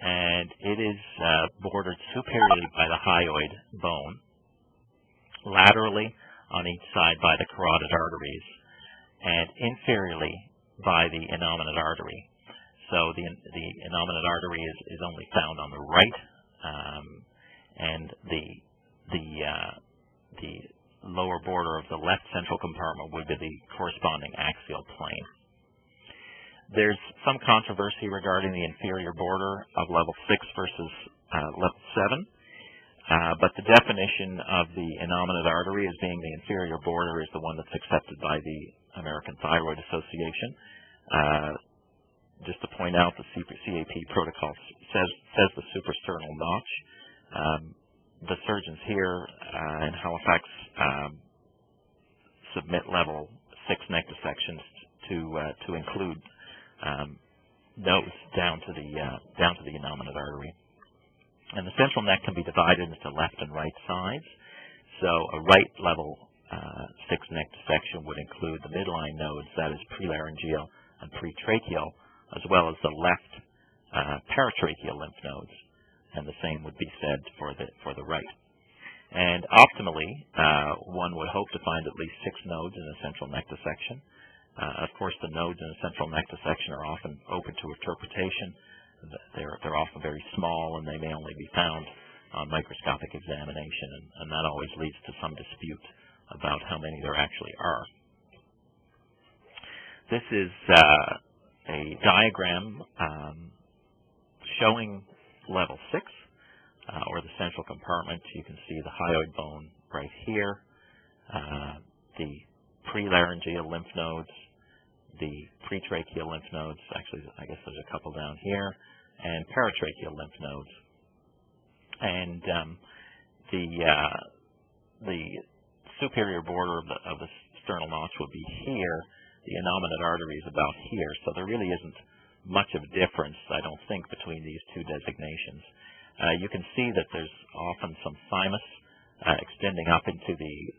and it is bordered superiorly by the hyoid bone, laterally on each side by the carotid arteries, and inferiorly by the innominate artery. So the innominate artery is only found on the right, and the lower border of the left central compartment would be the corresponding axial plane. There's some controversy regarding the inferior border of level 6 versus level 7, but the definition of the innominate artery as being the inferior border is the one that's accepted by the American Thyroid Association. Just to point out, the CAP protocol says the suprasternal notch. The surgeons here in Halifax submit level 6 neck dissections to include nodes down to the innominate artery. And the central neck can be divided into left and right sides. So a right level 6 neck dissection would include the midline nodes, that is prelaryngeal and pretracheal, as well as the left paratracheal lymph nodes, and the same would be said for the right. And optimally, one would hope to find at least 6 nodes in a central neck dissection. Of course, the nodes in a central neck dissection are often open to interpretation. They're often very small, and they may only be found on microscopic examination, and that always leads to some dispute about how many there actually are. This is a diagram showing level 6, or the central compartment. You can see the hyoid bone right here, the prelaryngeal lymph nodes, the pretracheal lymph nodes. Actually, I guess there's a couple down here, and paratracheal lymph nodes. And the superior border of the sternal notch will be here. The innominate artery is about here, so there really isn't much of a difference, I don't think, between these two designations. You can see that there's often some thymus extending up into the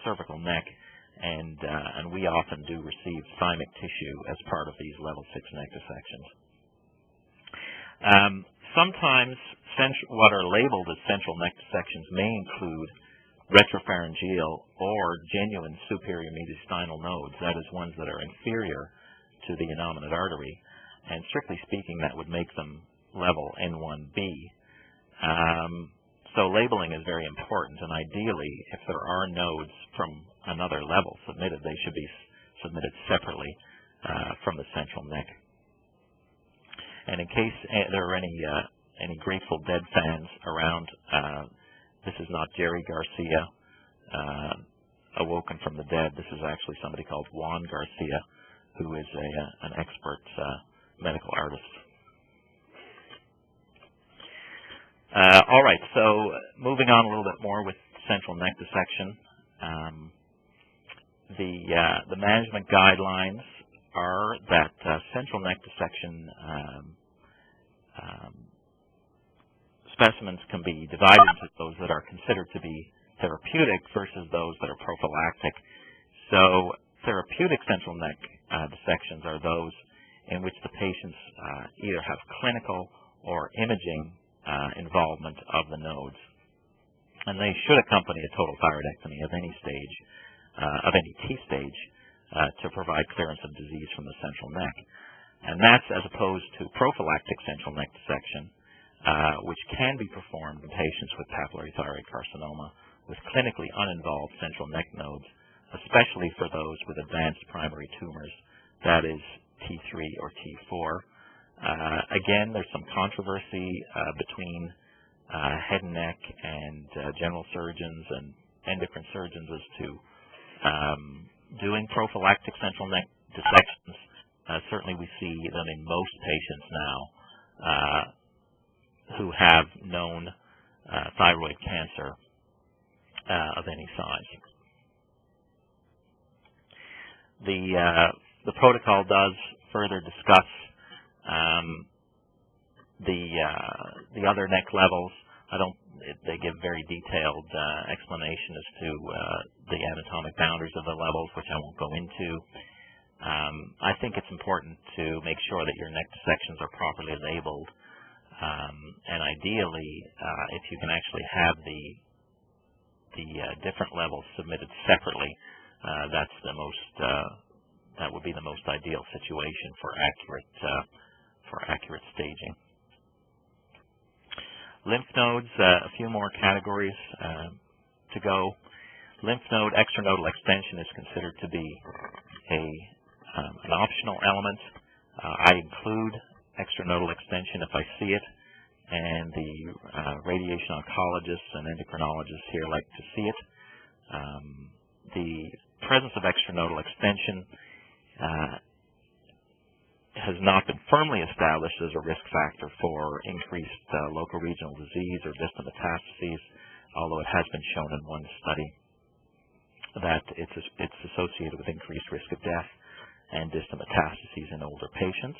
cervical neck, and we often do receive thymic tissue as part of these level 6 neck dissections. Sometimes what are labeled as central neck dissections may include retropharyngeal or genuine superior mediastinal nodes, that is, ones that are inferior to the innominate artery, and strictly speaking, that would make them level N1B. So labeling is very important, and ideally, if there are nodes from another level submitted, they should be submitted separately from the central neck. And in case there are any Grateful Dead fans around, this is not Jerry Garcia, awoken from the dead. This is actually somebody called Juan Garcia, who is an expert medical artist. All right, so moving on a little bit more with central neck dissection. The management guidelines are that central neck dissection specimens can be divided into those that are considered to be therapeutic versus those that are prophylactic. So therapeutic central neck dissections are those in which the patients either have clinical or imaging involvement of the nodes, and they should accompany a total thyroidectomy of any stage, of any T stage, to provide clearance of disease from the central neck. And that's as opposed to prophylactic central neck dissection, which can be performed in patients with papillary thyroid carcinoma with clinically uninvolved central neck nodes, especially for those with advanced primary tumors, that is T3 or T4. Again, there's some controversy between head and neck and general surgeons and endocrine surgeons as to doing prophylactic central neck dissections. Certainly we see them in most patients now who have known thyroid cancer of any size. The protocol does further discuss the other neck levels. They give very detailed explanation as to the anatomic boundaries of the levels, which I won't go into. I think it's important to make sure that your neck dissections are properly labeled, and ideally, if you can actually have the different levels submitted separately, that would be the most ideal situation for accurate staging. Lymph nodes, a few more categories to go. Lymph node extranodal extension is considered to be an optional element. I include extranodal extension if I see it, and the radiation oncologists and endocrinologists here like to see it. The presence of extranodal extension has not been firmly established as a risk factor for increased local regional disease or distant metastases, although it has been shown in one study that it's associated with increased risk of death and distant metastases in older patients.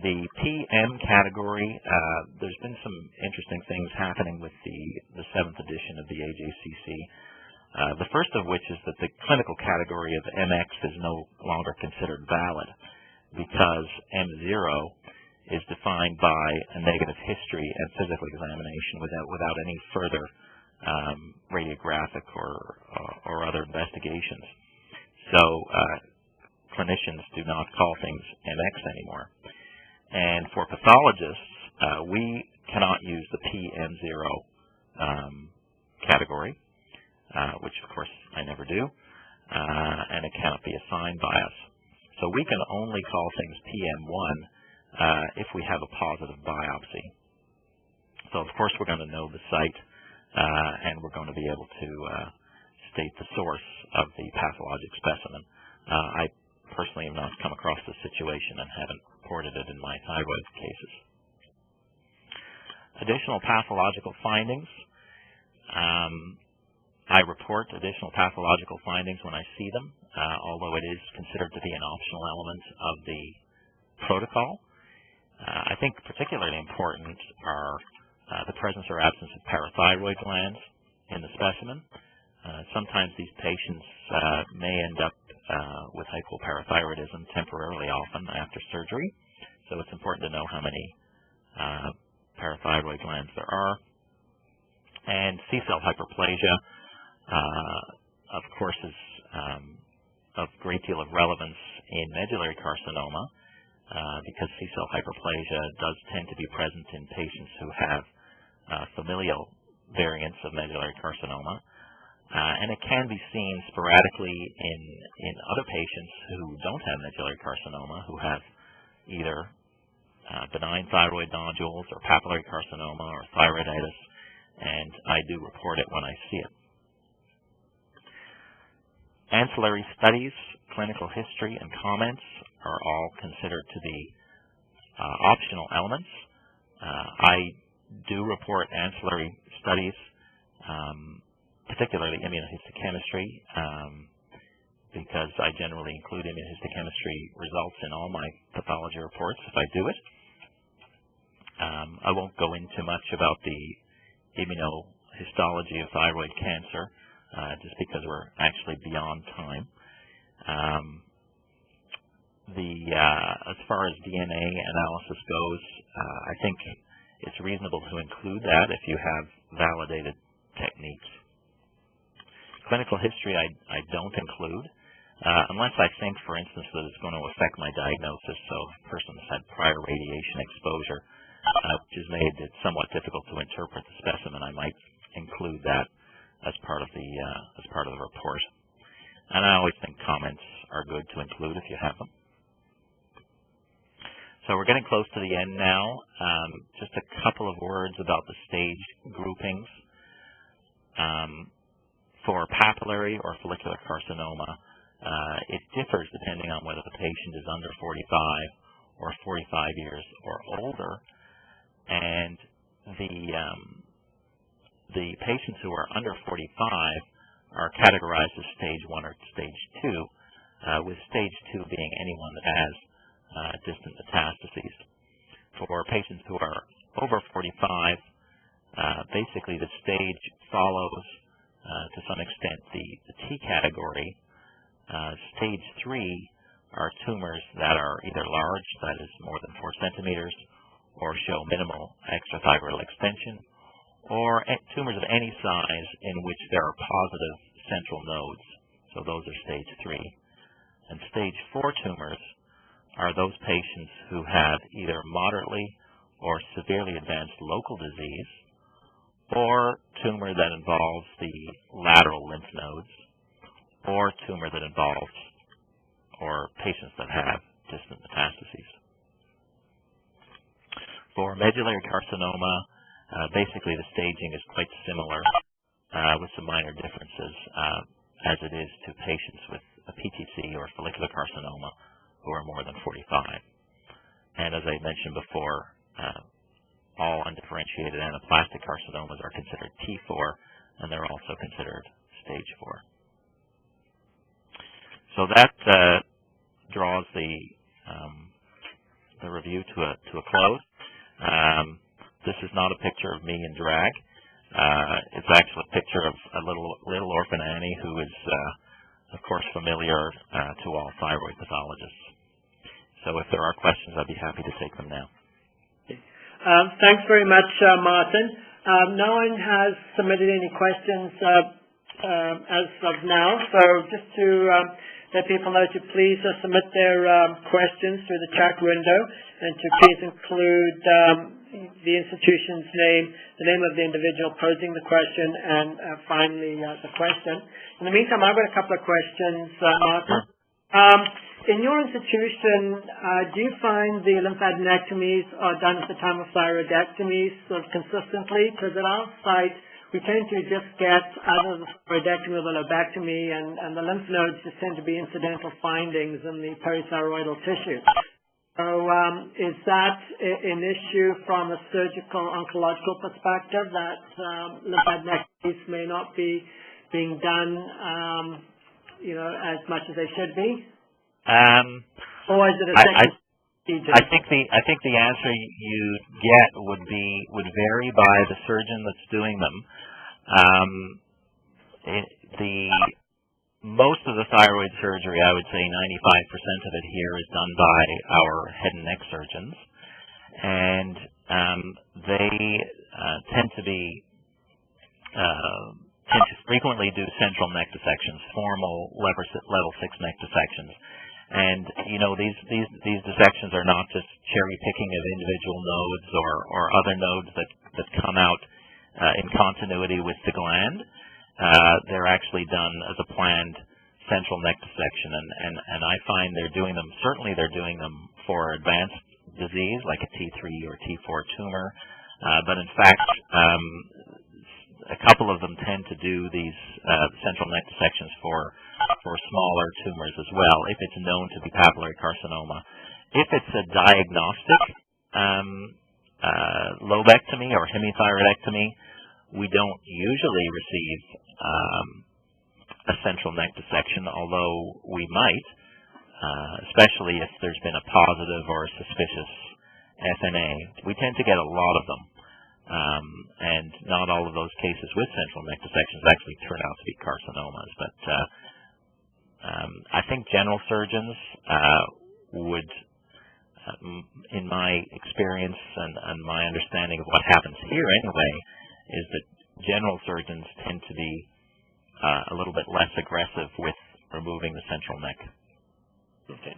The PM category, there's been some interesting things happening with the 7th edition of the AJCC. The first of which is that the clinical category of MX is no longer considered valid because M0 is defined by a negative history and physical examination without any further radiographic or other investigations. So clinicians do not call things MX anymore. And for pathologists, we cannot use the PM0 category, which of course I never do, and it cannot be assigned by us. So we can only call things PM1 if we have a positive biopsy. So of course we're going to know the site, and we're going to be able to state the source of the pathologic specimen. I personally have not come across this situation and haven't reported it in my thyroid cases. Additional pathological findings. I report additional pathological findings when I see them, although it is considered to be an optional element of the protocol. I think particularly important are the presence or absence of parathyroid glands in the specimen. Sometimes these patients may end up with hypoparathyroidism temporarily, often after surgery. So it's important to know how many parathyroid glands there are. And C-cell hyperplasia, of course, is of great deal of relevance in medullary carcinoma because C-cell hyperplasia does tend to be present in patients who have familial variants of medullary carcinoma. And it can be seen sporadically in other patients who don't have medullary carcinoma, who have either benign thyroid nodules or papillary carcinoma or thyroiditis, and I do report it when I see it. Ancillary studies, clinical history, and comments are all considered to be optional elements. I do report ancillary studies, particularly immunohistochemistry, because I generally include immunohistochemistry results in all my pathology reports if I do it. I won't go into much about the immunohistology of thyroid cancer, just because we're actually beyond time. As far as DNA analysis goes, I think it's reasonable to include that if you have validated techniques. Clinical history I don't include, unless I think, for instance, that it's going to affect my diagnosis. So if a person has had prior radiation exposure, which has made it somewhat difficult to interpret the specimen, I might include that as part of the report. And I always think comments are good to include if you have them. So we're getting close to the end now. Just a couple of words about the stage groupings. For papillary or follicular carcinoma, it differs depending on whether the patient is under 45 or 45 years or older. And the patients who are under 45 are categorized as stage 1 or stage 2, with stage 2 being anyone that has distant metastases. For patients who are over 45, basically the stage follows to some extent the T category, Stage 3 are tumors that are either large, that is more than 4 centimeters, or show minimal extrathyroidal extension, or tumors of any size in which there are positive central nodes. So those are stage 3. And stage 4 tumors are those patients who have either moderately or severely advanced local disease, or tumor that involves the lateral lymph nodes, or tumor that involves, or patients that have distant metastases. For medullary carcinoma, basically the staging is quite similar with some minor differences as it is to patients with a PTC or follicular carcinoma who are more than 45. And as I mentioned before, all undifferentiated anaplastic carcinomas are considered T4, and they're also considered stage 4. So that draws the review to a close. This is not a picture of me in drag. It's actually a picture of a little orphan Annie who is, of course, familiar to all thyroid pathologists. So if there are questions, I'd be happy to take them now. Thanks very much, Martin. No one has submitted any questions as of now, so just to let people know to please submit their questions through the chat window, and to please include the institution's name, the name of the individual posing the question, and finally the question. In the meantime, I've got a couple of questions, Martin. In your institution, do you find the lymphadenectomies are done at the time of thyroidectomies sort of consistently? Because at our site, we tend to just get either the thyroidectomy or the lobectomy, and the lymph nodes just tend to be incidental findings in the perithyroidal tissue. So is that an issue from a surgical oncological perspective, that lymphadenectomies may not be being done as much as they should be? Or is it a second procedure? I think the answer you get would vary by the surgeon that's doing them. Most of the thyroid surgery, I would say 95% of it here, is done by our head and neck surgeons, and they tend to frequently do central neck dissections, formal level 6 neck dissections. And these dissections are not just cherry picking of individual nodes or other nodes that come out in continuity with the gland. They're actually done as a planned central neck dissection, and I find they're doing them for advanced disease like a T3 or T4 tumor, but in fact a couple of them tend to do these central neck dissections for smaller tumors as well, if it's known to be papillary carcinoma. If it's a diagnostic lobectomy or hemithyroidectomy, we don't usually receive a central neck dissection, although we might, especially if there's been a positive or a suspicious FNA. We tend to get a lot of them, and not all of those cases with central neck dissections actually turn out to be carcinomas. But I think general surgeons would, in my experience and my understanding of what happens here anyway, is that general surgeons tend to be a little bit less aggressive with removing the central neck. Okay.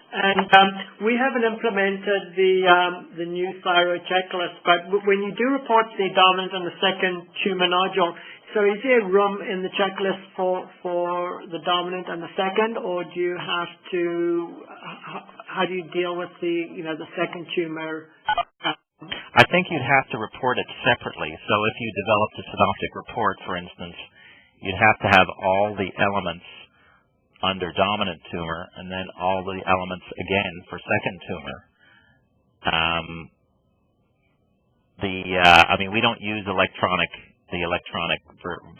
And we haven't implemented the new thyroid checklist, but when you do report the dominant and the second tumor nodule, so is there room in the checklist for the dominant and the second, or do you have to? How do you deal with the second tumor? I think you'd have to report it separately. So if you developed a synoptic report, for instance, you'd have to have all the elements under dominant tumor and then all the elements again for second tumor. We don't use the electronic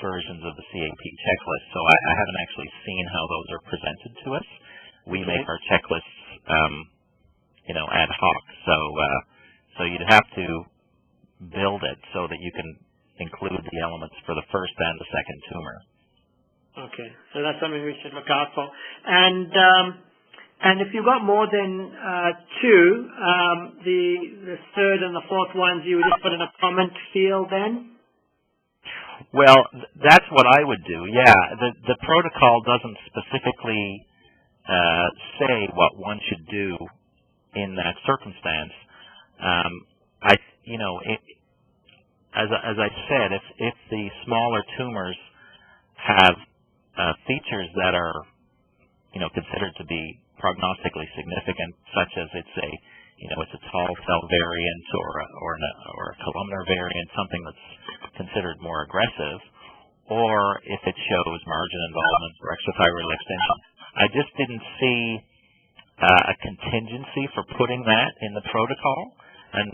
versions of the CAP checklist, so I haven't actually seen how those are presented to us. We make our checklists, ad hoc. So you'd have to build it so that you can include the elements for the first and the second tumor. Okay, so that's something we should look out for. And if you've got more than two, the third and the fourth ones, you would just put in a comment field then? Well, that's what I would do. Yeah, the protocol doesn't specifically say what one should do in that circumstance. As I said, if the smaller tumors have features that are, considered to be prognostically significant, such as it's a tall cell variant or a columnar variant, something that's considered more aggressive, or if it shows margin involvement or extrathyroidal extension. I just didn't see a contingency for putting that in the protocol. And,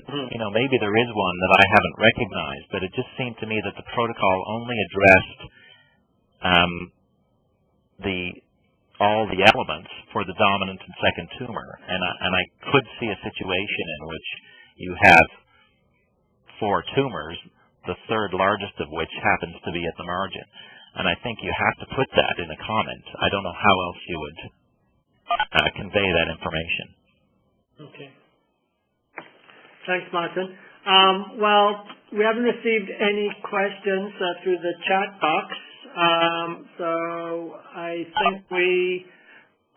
maybe there is one that I haven't recognized, but it just seemed to me that the protocol only addressed all the elements for the dominant and second tumor. And I could see a situation in which you have 4 tumors, the third largest of which happens to be at the margin. And I think you have to put that in a comment. I don't know how else you would convey that information. Okay. Thanks, Martin. Well, we haven't received any questions through the chat box. So I think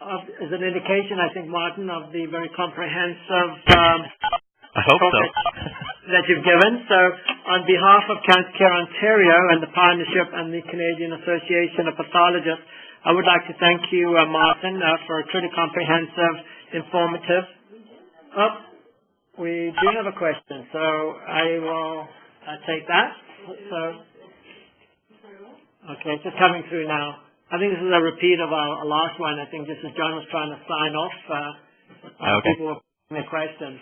as an indication, I think, Martin, of the very comprehensive I hope so. that you've given. So on behalf of Cancer Care Ontario and the Partnership and the Canadian Association of Pathologists, I would like to thank you, Martin, for a truly comprehensive, informative. We do have a question, so I will take that. Okay, it's just coming through now. I think this is a repeat of our last one. I think just as John was trying to sign off, okay. People were asking their questions.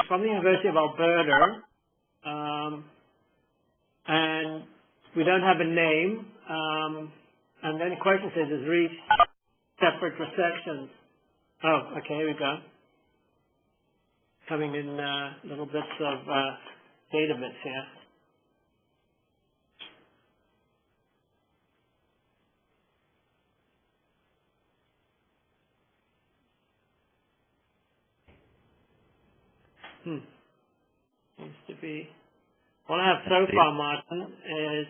From the University of Alberta, and we don't have a name. And then the question says, is reach separate resections? Oh, okay, here we go. Coming in little bits of data bits here. Seems to be. What I have so far, Martin, is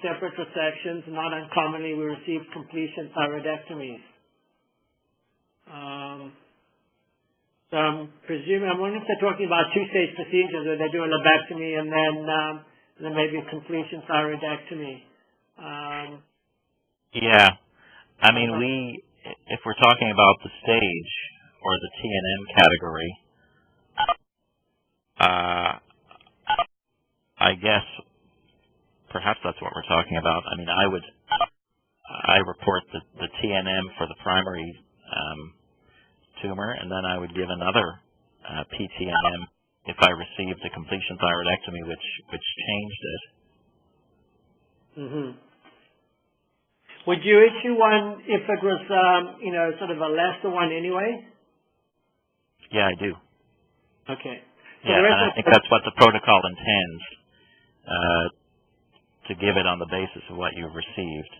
separate resections. Not uncommonly, we receive completion thyroidectomies. So I'm wondering if they're talking about 2-stage procedures where they do a lobectomy and then maybe a completion thyroidectomy. Yeah. I mean, if we're talking about the stage or the TNM category, I guess perhaps that's what we're talking about. I mean, I report the TNM for the primary tumor, and then I would give another PTNM if I received a completion thyroidectomy, which changed it. Mm-hmm. Would you issue one if it was, sort of a lesser one anyway? Yeah, I do. Okay. So yeah, and I think that's what the protocol intends, to give it on the basis of what you've received.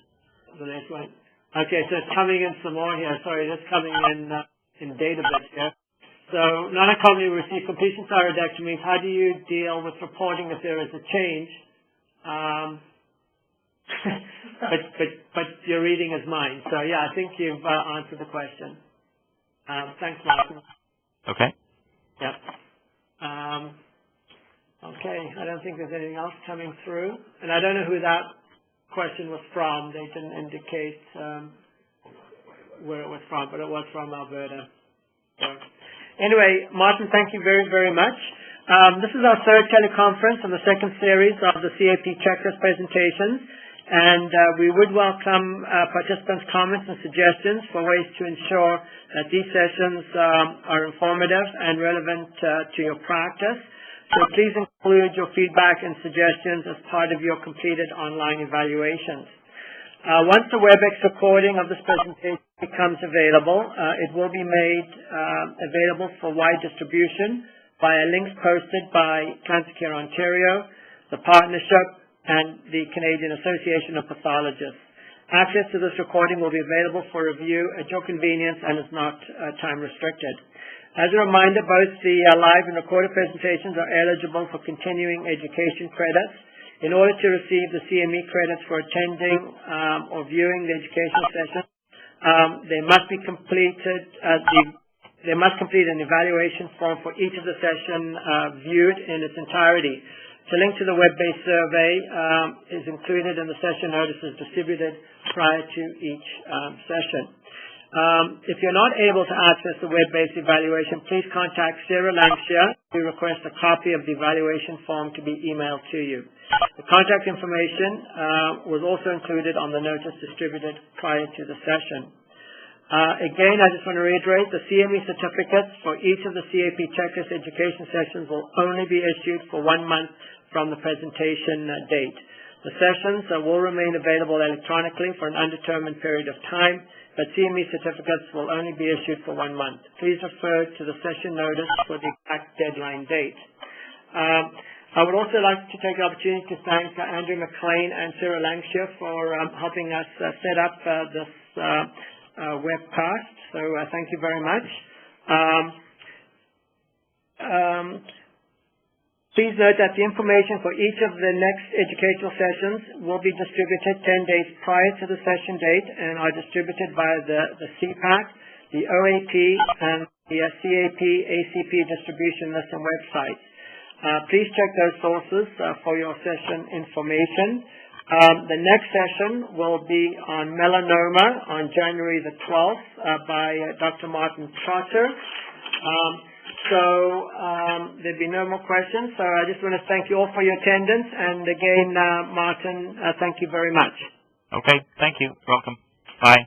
The next one. Okay, so it's coming in some more here. Sorry, that's coming in database here. So, not uncommonly we receive completion thyroidectomies. How do you deal with reporting if there is a change? But your reading is mine. So, yeah, I think you've answered the question. Thanks, Martin. Okay. Yep. Okay, I don't think there's anything else coming through. And I don't know who that question was from. They didn't indicate where it was from, but it was from Alberta. So, anyway, Martin, thank you very, very much. This is our third teleconference on the second series of the CAP checklist presentations. And we would welcome participants' comments and suggestions for ways to ensure that these sessions are informative and relevant to your practice. So please include your feedback and suggestions as part of your completed online evaluations. Once the WebEx recording of this presentation becomes available, it will be made available for wide distribution via links posted by Cancer Care Ontario, the Partnership, and the Canadian Association of Pathologists. Access to this recording will be available for review at your convenience and is not time restricted. As a reminder, both the live and recorded presentations are eligible for continuing education credits. In order to receive the CME credits for attending or viewing the educational session, they must complete an evaluation form for each of the session viewed in its entirety. The link to the web-based survey is included in the session notices distributed prior to each session. If you're not able to access the web-based evaluation, please contact Sarah Lancashire to request a copy of the evaluation form to be emailed to you. The contact information was also included on the notice distributed prior to the session. Again, I just want to reiterate, the CME certificates for each of the CAP checklist education sessions will only be issued for 1 month from the presentation date. The sessions will remain available electronically for an undetermined period of time, but CME certificates will only be issued for 1 month. Please refer to the session notice for the exact deadline date. I would also like to take the opportunity to thank Andrew McLean and Sarah Lancashire for helping us set up this webcast. So thank you very much. Please note that the information for each of the next educational sessions will be distributed 10 days prior to the session date and are distributed via the CPAC, the OAP, and the CAP ACP distribution list and websites. Please check those sources for your session information. The next session will be on melanoma on January the 12th by Dr. Martin Trotter. There'd be no more questions. So I just want to thank you all for your attendance. And again, Martin, thank you very much. Okay, thank you. Welcome. Bye.